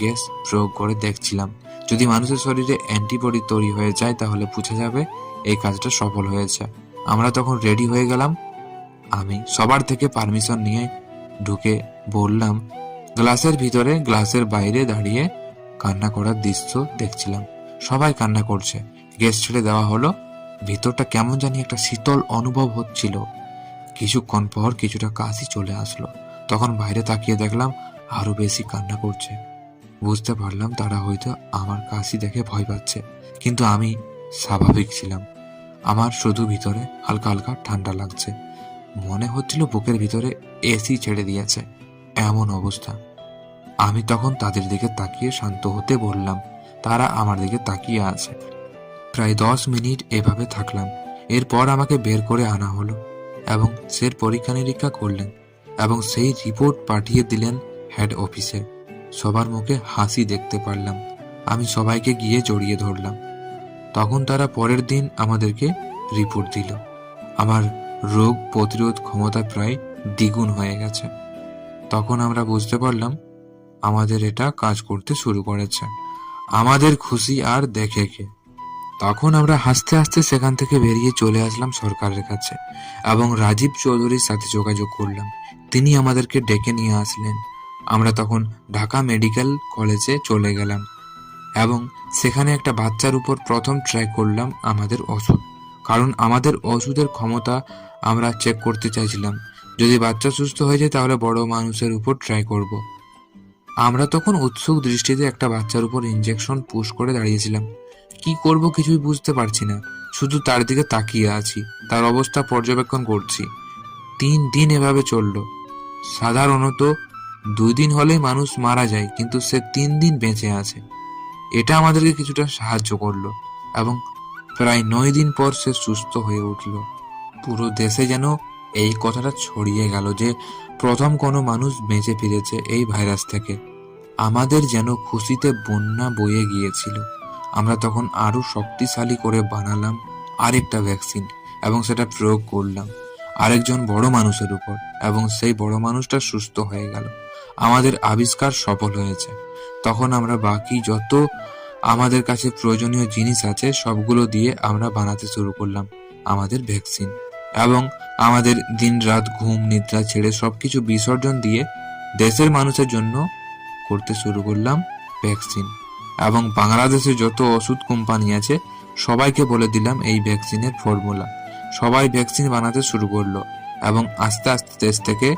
গ্যাস প্রয়োগ করে দেখছিলাম। যদি মানুষের শরীরে অ্যান্টিবডি তৈরি হয়ে যায় তাহলে বোঝা যাবে এই কাজটা সফল হয়েছে। আমরা তখন রেডি হয়ে গেলাম। আমি সবার থেকে পারমিশন নিয়ে ঢুকে বললাম, গ্লাসের ভিতরে গ্লাসের বাইরে দাঁড়িয়ে কান্না করার দৃশ্য দেখছিলাম। সবাই কান্না করছে। গ্যাস ছেড়ে দেওয়া হলো। ভিতরটা কেমন জানি একটা শীতল অনুভব হচ্ছিল। কিছুক্ষণ পর কিছুটা কাশি চলে আসলো। তখন বাইরে তাকিয়ে দেখলাম আরো বেশি কান্না করছে। বুঝতে পারলাম তারা হয়তো আমার কাশি দেখে ভয় পাচ্ছে, কিন্তু আমি স্বাভাবিক ছিলাম। আমার শুধু ভিতরে হালকা হালকা ঠান্ডা লাগছে, মনে হচ্ছিল বুকের ভিতরে এসি ছেড়ে দিয়েছে, এমন অবস্থা। আমি তখন তাদের দিকে তাকিয়ে শান্ত হতে বললাম। তারা আমার দিকে তাকিয়ে আছে। প্রায় 10 মিনিট এভাবে থাকলাম। এরপর আমাকে বের করে আনা হলো এবং স্যার পরীক্ষা নিরীক্ষা করলেন এবং সেই রিপোর্ট পাঠিয়ে দিলেন হেড অফিসে। সবার মুখে হাসি দেখতে পারলাম। আমি সবাইকে গিয়ে জড়িয়ে ধরলাম তখন তারা পরের দিন আমাদেরকে রিপোর্ট দিল আমার রোগ প্রতিরোধ ক্ষমতা প্রায় দ্বিগুণ হয়ে গেছে। তখন আমরা বুঝতে পারলাম আমাদের এটা কাজ করতে শুরু করেছে। আমাদের খুশি আর দেখে কে। তখন আমরা হাসতে হাসতে সেখান থেকে বেরিয়ে চলে আসলাম সরকারের কাছে এবং রাজীব চৌধুরীর সাথে যোগাযোগ করলাম। তিনি আমাদেরকে ডেকে নিয়ে আসলেন। আমরা তখন ঢাকা মেডিকেল কলেজে চলে গেলাম এবং সেখানে একটা বাচ্চার উপর প্রথম ট্রাই করলাম আমাদের ওষুধ, কারণ আমাদের ওষুধের ক্ষমতা আমরা চেক করতে চাইছিলাম। যদি বাচ্চা সুস্থ হয়ে যায় তাহলে বড় মানুষের উপর ট্রাই করব। আমরা তখন উৎসুক দৃষ্টিতে একটা বাচ্চার উপর ইঞ্জেকশন পুশ করে দাঁড়িয়েছিলাম। কি করব কিছুই বুঝতে পারছি না, শুধু তার দিকে তাকিয়ে আছি, তার অবস্থা পর্যবেক্ষণ করছি। 3 দিন এভাবে চলল। সাধারণত 2 দিন হলেই মানুষ মারা যায়, কিন্তু সে 3 দিন বেঁচে আছে। এটা আমাদেরকে কিছুটা সাহায্য করলো এবং প্রায় 9 দিন পর সে সুস্থ হয়ে উঠল। পুরো দেশে যেন এই কথাটা ছড়িয়ে গেল যে প্রথম কোনো মানুষ বেঁচে ফিরেছে এই ভাইরাস থেকে। আমাদের যেন খুশিতে বন্যা বয়ে গিয়েছিল। আমরা তখন আরো শক্তিশালী করে বানালাম আরেকটা ভ্যাকসিন এবং সেটা প্রয়োগ করলাম আরেকজন বড় মানুষের উপর, এবং সেই বড় মানুষটা সুস্থ হয়ে গেল। আমাদের আবিষ্কার সফল হয়েছে। তখন আমরা বাকি যত আমাদের কাছে প্রয়োজনীয় জিনিস আছে সবগুলো দিয়ে আমরা বানাতে শুরু করলাম আমাদের ভ্যাকসিন, এবং আমাদের দিনরাত ঘুম নিদ্রা ছেড়ে সবকিছু বিসর্জন দিয়ে দেশের মানুষের জন্য করতে শুরু করলাম ভ্যাকসিন। এবং বাংলাদেশের যত ওষুধ কোম্পানি আছে সবাইকে বলে দিলাম এই ভ্যাকসিনের ফর্মুলা। সবাই ভ্যাকসিন বানাতে শুরু করলো এবং আস্তে আস্তে দেশ থেকে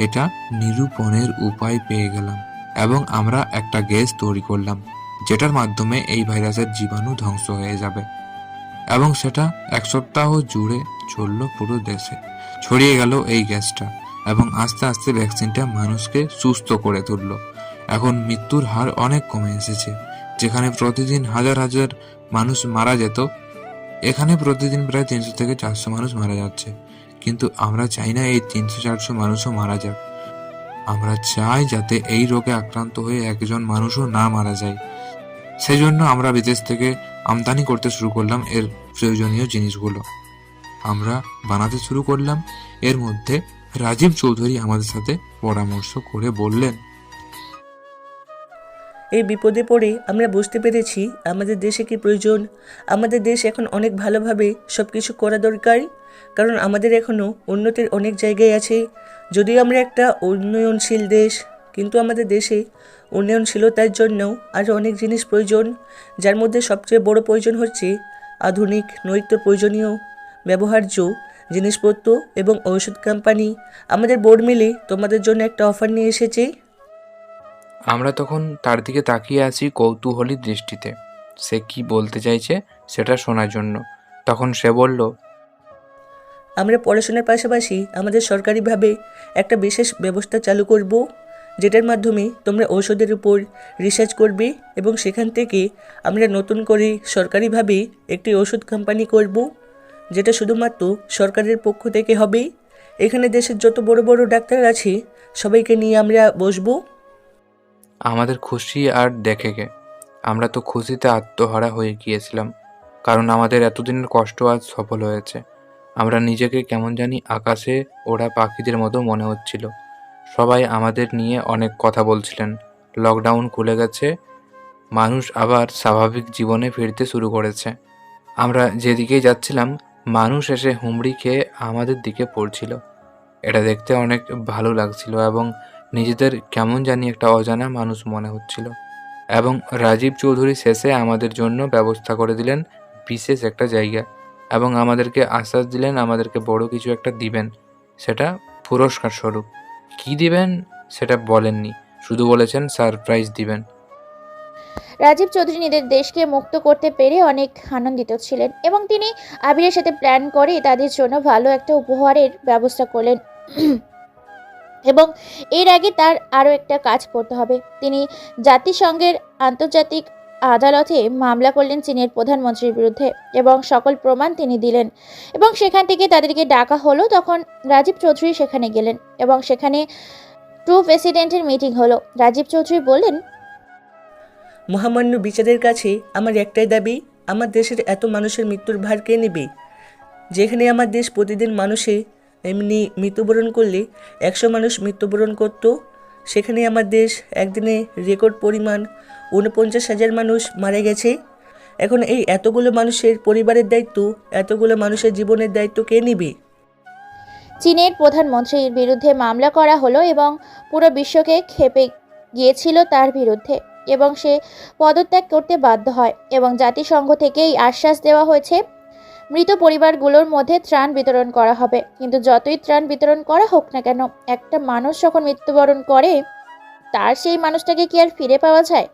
এটা নিরূপণের উপায় পেয়ে গেলাম এবং আমরা একটা গ্যাস তৈরি করলাম যেটার মাধ্যমে এই ভাইরাসের জীবাণু ধ্বংস হয়ে যাবে, এবং সেটা 1 সপ্তাহ জুড়ে চলল পুরো দেশে। ছড়িয়ে গেল এই গ্যাসটা এবং আস্তে আস্তে ভ্যাকসিনটা মানুষকে সুস্থ করে তুলল। এখন মৃত্যুর হার অনেক কমে এসেছে। যেখানে প্রতিদিন হাজার হাজার মানুষ মারা যেত, এখানে প্রতিদিন প্রায় 300 থেকে 400 মানুষ মারা যাচ্ছে। কিন্তু আমরা চাই না এই 300-400 মানুষও মারা যাক। আমরা চাই যাতে এই রোগে আক্রান্ত হয়ে একজন মানুষও না মারা যায়। সেজন্য আমরা বিদেশ থেকে আমদানি করতে শুরু করলাম এর প্রয়োজনীয় জিনিসগুলো। আমরা বানাতে শুরু করলাম। এর মধ্যে রাজীব চৌধুরী আমাদের সাথে পরামর্শ করে বললেন, এই বিপদে পড়ে আমরা বুঝতে পেরেছি আমাদের দেশে কি প্রয়োজন। আমাদের দেশ এখন অনেক ভালোভাবে সব কিছু করা দরকার, কারণ আমাদের এখনও উন্নতির অনেক জায়গায় আছে। যদিও আমরা একটা উন্নয়নশীল দেশ, কিন্তু আমাদের দেশে উন্নয়নশীলতার জন্যও আরও অনেক জিনিস প্রয়োজন, যার মধ্যে সবচেয়ে বড় প্রয়োজন হচ্ছে আধুনিক নৈত্য প্রয়োজনীয় ব্যবহার্য জিনিসপত্র এবং ঔষধ কোম্পানি। আমাদের বোর্ড মিলে তোমাদের জন্য একটা অফার নিয়ে এসেছে। আমরা তখন তার দিকে তাকিয়ে আছি কৌতূহলী দৃষ্টিতে, সে কি বলতে চাইছে সেটা শোনার জন্য। তখন সে বলল, আমরা পড়াশোনার পাশাপাশি আমাদের সরকারিভাবে একটা বিশেষ ব্যবস্থা চালু করব, যেটার মাধ্যমে তোমরা ঔষধের উপর রিসার্চ করবে এবং সেখান থেকে আমরা নতুন করে সরকারিভাবে একটি ওষুধ কোম্পানি করব, যেটা শুধুমাত্র সরকারের পক্ষ থেকে হবে। এখানে দেশের যত বড় বড় ডাক্তার আছে সবাইকে নিয়ে আমরা বসবো। আমাদের খুশি আর দেখে গে। আমরা তো খুশিতে আত্মহারা হয়ে গিয়েছিলাম, কারণ আমাদের এতদিনের কষ্ট আজ সফল হয়েছে। আমরা নিজেকে কেমন জানি আকাশে ওড়া পাখিদের মতো মনে হচ্ছিল। সবাই আমাদের নিয়ে অনেক কথা বলছিলেন। লকডাউন খুলে গেছে, মানুষ আবার স্বাভাবিক জীবনে ফিরতে শুরু করেছে। আমরা যেদিকেই যাচ্ছিলাম মানুষ এসে হুমড়ি খেয়ে আমাদের দিকে পড়ছিল। এটা দেখতে অনেক ভালো লাগছিল এবং নিজেদের কেমন জানি একটা অজানা মানুষ মনে হচ্ছিল। এবং রাজীব চৌধুরী শেষে আমাদের জন্য ব্যবস্থা করে দিলেন বিশেষ একটা জায়গা এবং আমাদেরকে আশ্বাস দিলেন আমাদেরকে বড় কিছু একটা দিবেন, সেটা পুরস্কার স্বরূপ। কী দিবেন সেটা বলেননি, শুধু বলেছেন সারপ্রাইজ দিবেন। রাজীব চৌধুরী নিজের দেশকে মুক্ত করতে পেরে অনেক আনন্দিত ছিলেন এবং তিনি আবিরের সাথে প্ল্যান করে তাদের জন্য ভালো একটা উপহারের ব্যবস্থা করলেন। এবং এর আগে তার আরও একটা কাজ করতে হবে। তিনি জাতিসংঘের আন্তর্জাতিক আদালতে মামলা করলেন চীনের প্রধানমন্ত্রীর বিরুদ্ধে এবং সকল প্রমাণ তিনি দিলেন এবং সেখান থেকে তাদেরকে ডাকা হলো। তখন রাজীব চৌধুরী সেখানে গেলেন এবং সেখানে 2 প্রেসিডেন্টের মিটিং হলো। রাজীব চৌধুরী বললেন, মহামান্য বিচারের কাছে আমার একটাই দাবি, আমার দেশের এত মানুষের মৃত্যুর ভার কে নেবে? যেখানে আমার দেশ প্রতিদিন মানুষে এমনি মৃত্যুবরণ করলে 100 মানুষ মৃত্যুবরণ করত, সেখানে আমার দেশ একদিনে রেকর্ড পরিমাণ 49,000 মানুষ মারা গেছে। এখন এই এতগুলো মানুষের পরিবারের দায়িত্ব, এতগুলো মানুষের জীবনের দায়িত্ব কে নেবে? চীনের প্রধানমন্ত্রীর বিরুদ্ধে মামলা করা হলো এবং পুরো বিশ্বকে ক্ষেপে গিয়েছিল তার বিরুদ্ধে, এবং সে পদত্যাগ করতে বাধ্য হয় এবং জাতিসংঘ থেকেই আশ্বাস দেওয়া হয়েছে মৃত পরিবারগুলোর মধ্যে ত্রাণ বিতরণ করা হবে। কিন্তু যতই ত্রাণ বিতরণ করা হোক না কেন, একটা মানুষ যখন মৃত্যুবরণ করে তার সেই মানুষটাকে কি আর ফিরে পাওয়া যায়?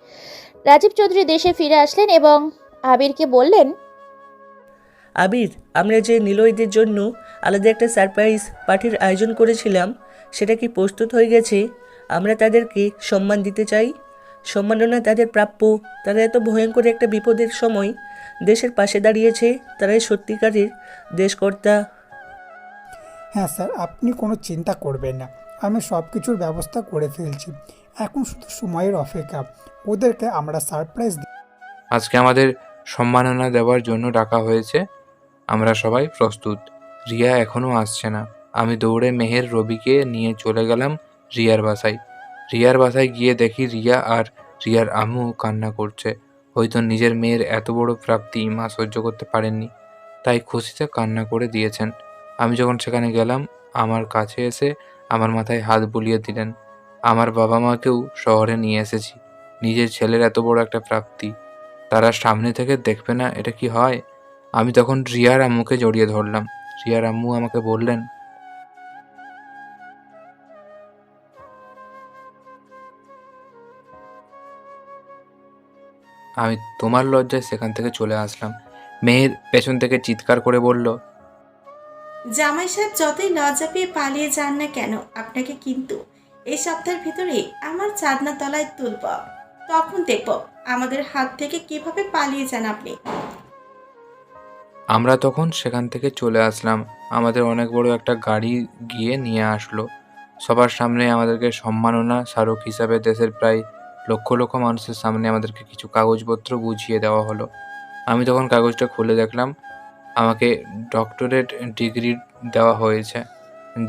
রাজীব চৌধুরী দেশে ফিরে আসলেন এবং আবিরকে বললেন, আবির, আমরা যে নিলয়দের জন্য আলাদা একটা সারপ্রাইজ পার্টির আয়োজন করেছিলাম, সেটা কি প্রস্তুত হয়ে গেছে? আমরা তাদেরকে সম্মান দিতে চাই, সম্মাননা তাদের প্রাপ্য। তারা এত ভয়ঙ্কর একটা বিপদের সময় দেশের পাশে দাঁড়িয়েছে, তারাই সত্যিকারের দেশকর্তা। হ্যাঁ স্যার, আপনি কোনো চিন্তা করবেন না, আমি সব কিছুর ব্যবস্থা করে ফেলছি। এখন শুধু সময়ের অপেক্ষা, ওদেরকে আমরা সারপ্রাইজ আজকে আমাদের সম্মাননা দেওয়ার জন্য ডাকা হয়েছে, আমরা সবাই প্রস্তুত। রিয়া এখনও আসছে না। আমি দৌড়ে মেহের রবিকে নিয়ে চলে গেলাম রিয়ার বাসায়। রিয়ার বাসায় গিয়ে দেখি রিয়া আর রিয়ার আম্মু কান্না করছে। হয়তো নিজের মেয়ের এত বড় প্রাপ্তি মা সহ্য করতে পারেননি, তাই খুশিতে কান্না করে দিয়েছেন। আমি যখন সেখানে গেলাম, আমার কাছে এসে আমার মাথায় হাত বুলিয়ে দিলেন। আমার বাবা মাকেও শহরে নিয়ে এসেছি, নিজের ছেলের এত বড় একটা প্রাপ্তি তারা সামনে থেকে দেখবে না, এটা কি হয়? আমি তখন রিয়ার আম্মুকে জড়িয়ে ধরলাম। রিয়ার আম্মু আমাকে বললেন, আমি তোমার লজ্জায় সেখান থেকে চলে আসলাম। মেহের পেছন থেকে চিৎকার করে বলল, জামাই সাহেব যতই লজ্জা পেয়ে পালিয়ে যান না কেন, আপনাকে কিন্তু এই সপ্তাহের ভিতরে আমার চাঁদনা তলায় তুলব। তখন দেখব আমাদের হাত থেকে কিভাবে পালিয়ে যান আপনি। আমরা তখন সেখান থেকে চলে আসলাম। আমাদের অনেক বড় একটা গাড়ি গিয়ে নিয়ে আসলো। সবার সামনে আমাদেরকে সম্মাননা স্মারক হিসাবে দেশের প্রায় লক্ষ লক্ষ মানুষের সামনে আমাদেরকে কিছু কাগজপত্র বুঝিয়ে দেওয়া হলো। আমি তখন কাগজটা খুলে দেখলাম আমাকে ডক্টরেট ডিগ্রি দেওয়া হয়েছে,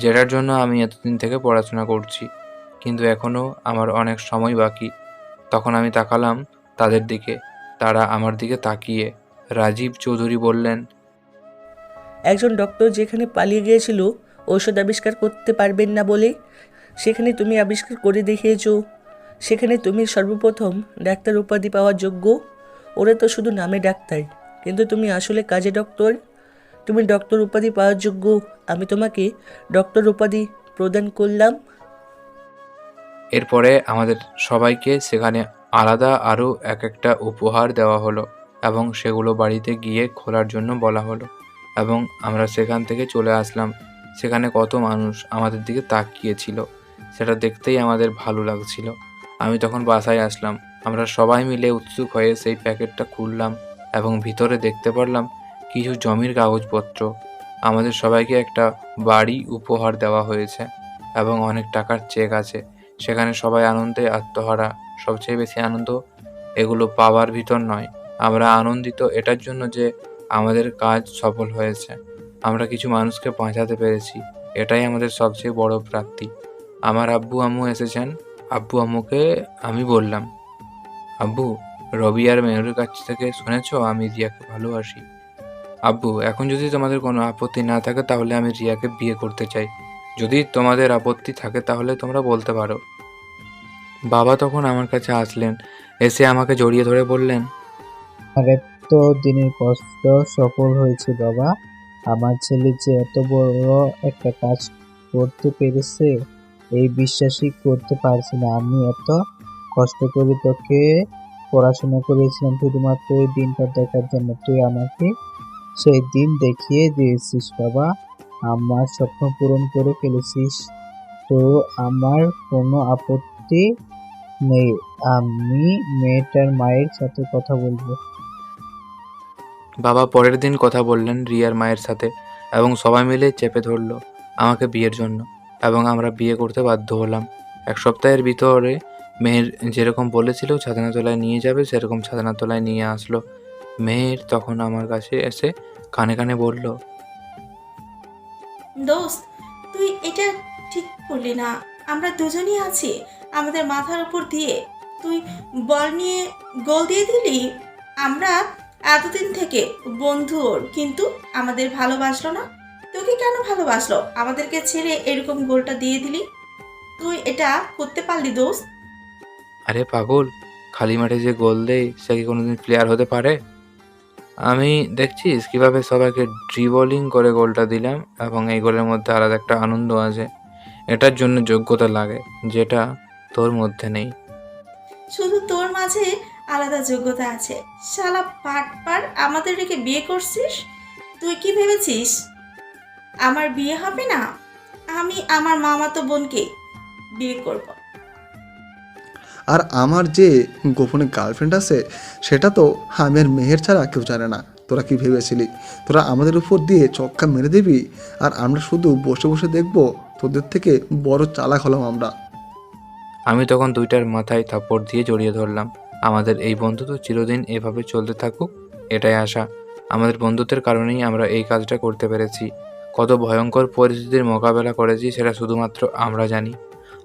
যেটার জন্য আমি এতদিন থেকে পড়াশোনা করছি, কিন্তু এখনও আমার অনেক সময় বাকি। তখন আমি তাকালাম তাদের দিকে, তারা আমার দিকে তাকিয়ে রাজীব চৌধুরী বললেন, একজন ডক্টর যেখানে পালিয়ে গিয়েছিল ঔষধ আবিষ্কার করতে পারবেন না বলে, সেখানে তুমি আবিষ্কার করে দেখিয়েছো। সেখানে তুমি সর্বপ্রথম ডাক্তার উপাধি পাওয়ার যোগ্য। ওরা তো শুধু নামে ডাক্তার, কিন্তু তুমি আসলে কাজে ডক্টর। তুমি ডক্টর উপাধি পাওয়ার যোগ্য। আমি তোমাকে ডক্টর উপাধি প্রদান করলাম। এরপরে আমাদের সবাইকে সেখানে আলাদা আরও একটা উপহার দেওয়া হলো এবং সেগুলো বাড়িতে গিয়ে খোলার জন্য বলা হলো, এবং আমরা সেখান থেকে চলে আসলাম। সেখানে কত মানুষ আমাদের দিকে তাকিয়েছিল, সেটা দেখতেই আমাদের ভালো লাগছিল। আমি তখন বাসায় আসলাম। আমরা সবাই মিলে উৎসুক হয়ে সেই প্যাকেটটা খুললাম এবং ভিতরে দেখতে পারলাম কিছু জমির কাগজপত্র। আমাদের সবাইকে একটা বাড়ি উপহার দেওয়া হয়েছে এবং অনেক টাকার চেক আছে। সেখানে সবাই আনন্দে আত্মহারা। সবচেয়ে বেশি আনন্দ এগুলো পাওয়ার ভিতর নয়, আমরা আনন্দিত এটার জন্য যে আমাদের কাজ সফল হয়েছে, আমরা কিছু মানুষকে বাঁচাতে পেরেছি। এটাই আমাদের সবচেয়ে বড় প্রাপ্তি। আমার আব্বু আম্মু এসেছেন। আব্বু আম্মুকে আমি বললাম, আব্বু, রবি আর মেয়রের কাছ থেকে শুনেছো আমি রিয়াকে ভালোবাসি। আব্বু, এখন যদি তোমাদের কোনো আপত্তি না থাকে তাহলে আমি রিয়াকে বিয়ে করতে চাই। যদি তোমাদের আপত্তি থাকে তাহলে তোমরা বলতে পারো। বাবা তখন আমার কাছে আসলেন, এসে আমাকে জড়িয়ে ধরে বললেন, আর এত দিনের কষ্ট সফল হয়েছে বাবা। আমার ছেলে যে এত বড় একটা কাজ করতে পেরেছে এই বিশ্বাসই করতে পারছি না। আমি এত কষ্ট করে তোকে পড়াশোনা করেছিলাম শুধুমাত্র এই দিনটা দেখার জন্য। তুই আমাকে সেই দিন দেখিয়ে দিয়েছিস বাবা, আমার স্বপ্ন পূরণ করে ফেলেছিস। তো আমার কোনো আপত্তি নেই, আমি মেয়েটার মায়ের সাথে কথা বলবো। বাবা পরের দিন কথা বললেন রিয়ার মায়ের সাথে এবং সবাই মিলে চেপে ধরলো আমাকে বিয়ের জন্য, এবং আমরা বিয়ে করতে বাধ্য হলাম। 1 সপ্তাহের ভিতরে মেহের যেরকম বলেছিল ছাদনাতলায় নিয়ে যাবে, সেরকম ছাদনাতলায় নিয়ে আসলো মেহের তখন আমার কাছে এসে কানে কানে বলল, দোস্ত, তুই এটা ঠিক করলি না। আমরা দুজনই আছি, আমাদের মাথার উপর দিয়ে তুই বল নিয়ে গোল দিয়ে দিলি। আমরা এতদিন থেকে বন্ধু ওর, কিন্তু আমাদের ভালোবাসলো না। তোকে কেন ভালোবাসলো? আমাদেরকে ছেড়ে এরকম গোলটা দিয়ে দিলি। তুই এটা করতে পারলি দোস্ত? আরে পাগল, খালি মাঠে যে গোল দেয় সে কি কোনোদিন প্লেয়ার হতে পারে? আমি দেখছিস কিভাবে সবাইকে ড্রিবলিং করে গোলটা দিলাম, এবং এই গোলের মধ্যে আলাদা একটা আনন্দ আছে। এটার জন্য যোগ্যতা লাগে, যেটা তোর মধ্যে নেই। শুধু তোর মাঝে আলাদা যোগ্যতা আছে। শালা পাটপার, আমাদের রেখে বিয়ে করছিস। তুই কি ভেবেছিস আমার বিয়ে হবে না? আমি আমার মামাতো বোনকে বিয়ে করব। আর আমার যে গোপনে গার্লফ্রেন্ড আছে সেটা তো আমি আর মেহের ছাড়া কেউ জানে না। তোরা কি ভেবেছিলি তোরা আমাদের উপর দিয়ে চক্কা মেরে দিবি আর আমরা শুধু বসে বসে দেখব? তোদের থেকে বড় চালাক হলাম আমরা। আমি তখন দুইটার মাথায় থাপ্পড় দিয়ে জড়িয়ে ধরলাম। আমাদের এই বন্ধুত্ব চিরদিন এভাবে চলতে থাকুক, এটাই আশা। আমাদের বন্ধুত্বের কারণেই আমরা এই কাজটা করতে পেরেছি। কত ভয়ঙ্কর পরিস্থিতির মোকাবেলা করেছি সেটা শুধুমাত্র আমরা জানি।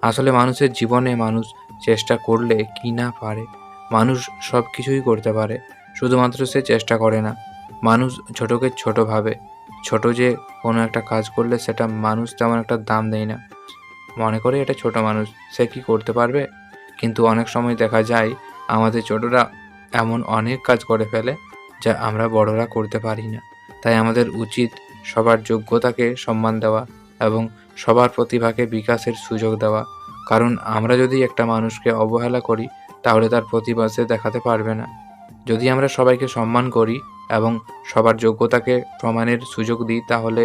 আসলে মানুষের জীবনে মানুষ চেষ্টা করলে কি না পারে। মানুষ সব কিছুই করতে পারে, শুধুমাত্র সে চেষ্টা করে না। মানুষ ছোটকে ছোট ভাবে, ছোট যে কোনো একটা কাজ করলে সেটা মানুষ তেমন একটা দাম দেয় না, মনে করে এটা ছোট মানুষ, সে কি করতে পারবে। কিন্তু অনেক সময় দেখা যায় আমাদের ছোটরা এমন অনেক কাজ করে ফেলে যা আমরা বড়রা করতে পারি না। তাই আমাদের উচিত সবার যোগ্যতাকে সম্মান দেওয়া এবং সবার প্রতিভাকে বিকাশের সুযোগ দেওয়া। কারণ আমরা যদি একটা মানুষকে অবহেলা করি তাহলে তার প্রতিভা সে দেখাতে পারবে না। যদি আমরা সবাইকে সম্মান করি এবং সবার যোগ্যতাকে প্রমাণের সুযোগ দিই তাহলে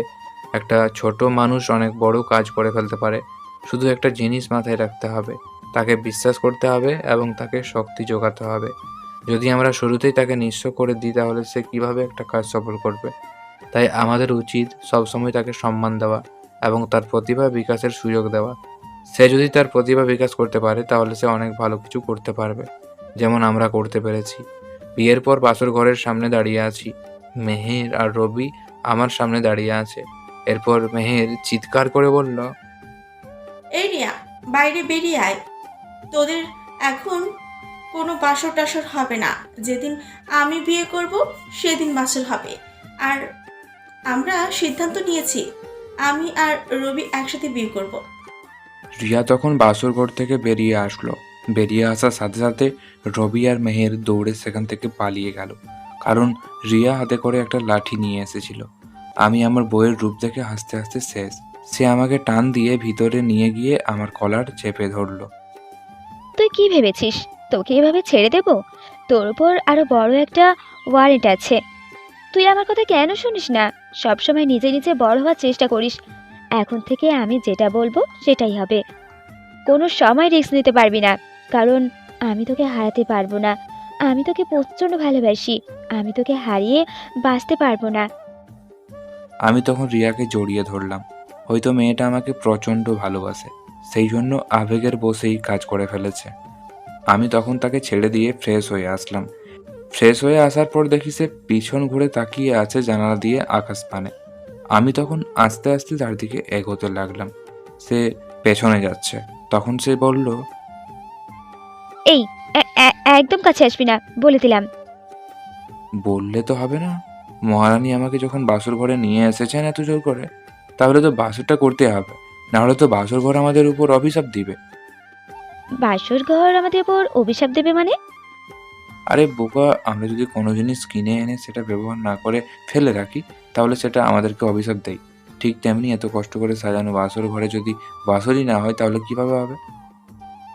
একটা ছোট মানুষ অনেক বড় কাজ করে ফেলতে পারে। শুধু একটা জিনিস মাথায় রাখতে হবে, তাকে বিশ্বাস করতে হবে এবং তাকে শক্তি যোগাতে হবে। যদি আমরা শুরুতেই তাকে নিঃস্ব করে দিই তাহলে সে কিভাবে একটা কাজ সফল করবে। তাই আমাদের উচিত সবসময় তাকে সম্মান দেওয়া এবং তার প্রতিভা বিকাশের সুযোগ দেওয়া। সে যদি তার প্রতিভা বিকাশ করতে পারে তাহলে সে অনেক ভালো কিছু করতে পারবে, যেমন আমরা করতে পেরেছি। বিয়ের পর বাসর ঘরের সামনে দাঁড়িয়ে আছি, মেহের আর রবি আমার সামনে দাঁড়িয়ে আছে। এরপর মেহের চিৎকার করে বলল, এই রিয়া, বাইরে বেরিয়ে আয়। তোদের এখন কোনো বাসর টাসর হবে না। যেদিন আমি বিয়ে করব সেদিন বাসর হবে। আর আমরা সিদ্ধান্ত নিয়েছি আমি আর রবি একসাথে বিয়ে করব। রিয়া তখন বাসর ঘর থেকে বেরিয়ে আসলো। বেরিয়ে আসার সাথে সাথে রবি আর মেহের দৌড়ে সেখান থেকে পালিয়ে গেল, কারণ রিয়া হাতে করে একটা লাঠি নিয়ে এসেছিল। আমি আমার বইয়ের রূপ দেখে হাসতে হাসতে শেষ। সে আমাকে টান দিয়ে ভিতরে নিয়ে গিয়ে আমার কলার চেপে ধরলো। তুই কি ভেবেছিস তোকে এভাবে ছেড়ে দেব? তোর উপর আরো বড় একটা ওয়ারেন্ট আছে। তুই আমার কথা কেন শুনিস না? সবসময় নিজে নিজে বড় হওয়ার চেষ্টা করিস। এখন থেকে আমি যেটা বলবো সেটাই হবে। কোনো সময় রিস্ক নিতে পারবি না, কারণ আমি তোকে হারাতে পারবো না। আমি তোকে প্রচণ্ড ভালোবাসি। আমি তোকে হারিয়ে বাঁচতে পারবো না। আমি তখন রিয়াকে জড়িয়ে ধরলাম। হয়তো মেয়েটা আমাকে প্রচণ্ড ভালোবাসে, সেই জন্য আবেগের বসেই কাজ করে ফেলেছে। আমি তখন তাকে ছেড়ে দিয়ে ফ্রেশ হয়ে আসলাম। ফ্রেশ হয়ে আসার পর দেখি সে পিছন ঘুরে তাকিয়ে আছে জানালা দিয়ে আকাশ পানে। আমি তখন আস্তে আস্তে তার দিকে এগোতে লাগলাম। সে পেছনে যাচ্ছে। তখন সে বলল, এই একদম কাছে আসবি না, বলে দিলাম। বললে তো হবে না, মহারানী আমাকে যখন বাসর ঘরে নিয়ে এসেছেন এত জোর করে, তাহলে তো বাসরটা করতে হবে, নাহলে তো বাসর ঘর আমাদের উপর অভিশাপ দিবে। বাসর ঘর আমাদের উপর অভিশাপ দেবে মানে? আরে বোকা, আমরা যদি কোনো জিনিস কিনে এনে সেটা ব্যবহার না করে ফেলে রাখি তাহলে সেটা আমাদেরকে অভিশাপ দেয়। ঠিক তেমনি এত কষ্ট করে সাজানো বাসর ঘরে যদি বাসরই না হয় তাহলে কিভাবে হবে?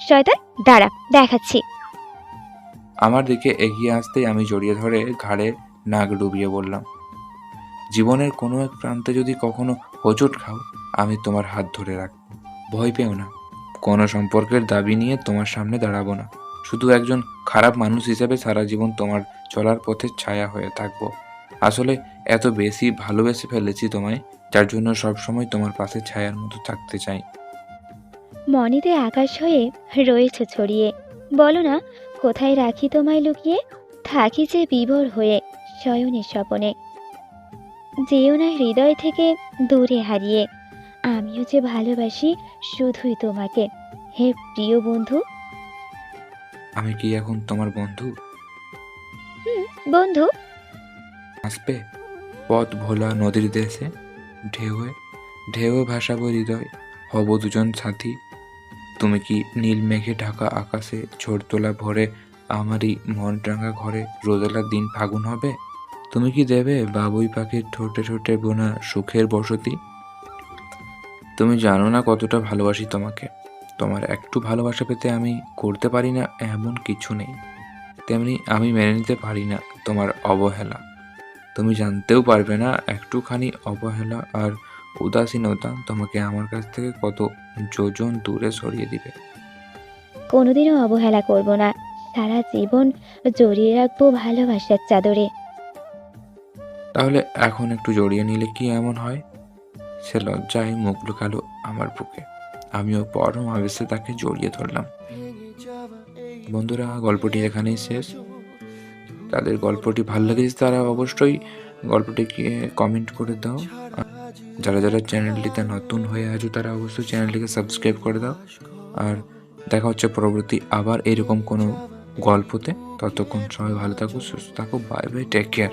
শয়তান, দাঁড়া দেখাচ্ছি। আমার দিকে এগিয়ে আসতেই আমি জড়িয়ে ধরে ঘাড়ে নাক ডুবিয়ে বললাম, জীবনের কোনো এক প্রান্তে যদি কখনো হোঁচট খাও আমি তোমার হাত ধরে রাখবো। ভয় পেও না, কোনো সম্পর্কের দাবি নিয়ে তোমার সামনে দাঁড়াবো না। শুধু একজন খারাপ মানুষ হিসেবে সারা জীবন তোমার চলার পথে ছায়া হয়ে থাকবো। আসলে এত বেশি ভালোবেসে ফেলেছি তোমায়, যার জন্য সবসময় তোমার পাশে ছায়ার মতো থাকতে চাই। মনেতে আকাশ হয়ে রয়েছে ছড়িয়ে, বলো না কোথায় রাখি তোমায় লুকিয়ে? থাকি যে বিভোর হয়ে শয়নের স্বপনে, যেও না হৃদয় থেকে দূরে হারিয়ে। আমিও যে ভালোবাসি শুধুই তোমাকে, হে প্রিয় বন্ধু। আমি কি এখন তোমার বন্ধু? বন্ধু। আসবে পথ ভোলা নদীর দেশে, ঢেউয়ে ঢেউয়ে ভাসাবো হৃদয়, হব দুজন সাথী। তুমি কি নীল মেঘে ঢাকা আকাশে ঝড় তোলা ভরে আমারই মন রাঙা ঘরে রোদেলা দিন ফাগুন হবে? তুমি কি দেবে বাবুই পাখির ঠোঁটে ঠোঁটে বোনা সুখের বসতি? তুমি জানো না কতটা ভালোবাসি তোমাকে। তোমার একটু ভালোবাসা পেতে আমি করতে পারি না এমন কিছু নেই। তেমনি আমি মেনে নিতে পারি না তোমার অবহেলা। তুমি জানতেও পারবে না একটুখানি অবহেলা আর উদাসীনতা তোমাকে আমার কাছ থেকে কত যোজন দূরে সরিয়ে দিবে। কোনোদিনও অবহেলা করব না, সারা জীবন জড়িয়ে রাখবো ভালোবাসার চাদরে। তাহলে এখন একটু জড়িয়ে নিলে কি এমন হয়? সে লজ্জায় মুখ লুকালো আমার বুকে। আমিও পরম আবেশে তাকে জড়িয়ে ধরলাম। বন্ধুরা, গল্পটি এখানেই শেষ। তাদের গল্পটি ভালো লেগেছে তারা অবশ্যই গল্পটিকে কমেন্ট করে দাও। আর যারা যারা চ্যানেলটিতে নতুন হয়ে আছো তারা অবশ্যই চ্যানেলটিকে সাবস্ক্রাইব করে দাও। আর দেখা হচ্ছে পরবর্তী আবার এরকম কোনো গল্পতে। ততক্ষণ সবাই ভালো থাকো, সুস্থ থাকো। Bye bye, take care.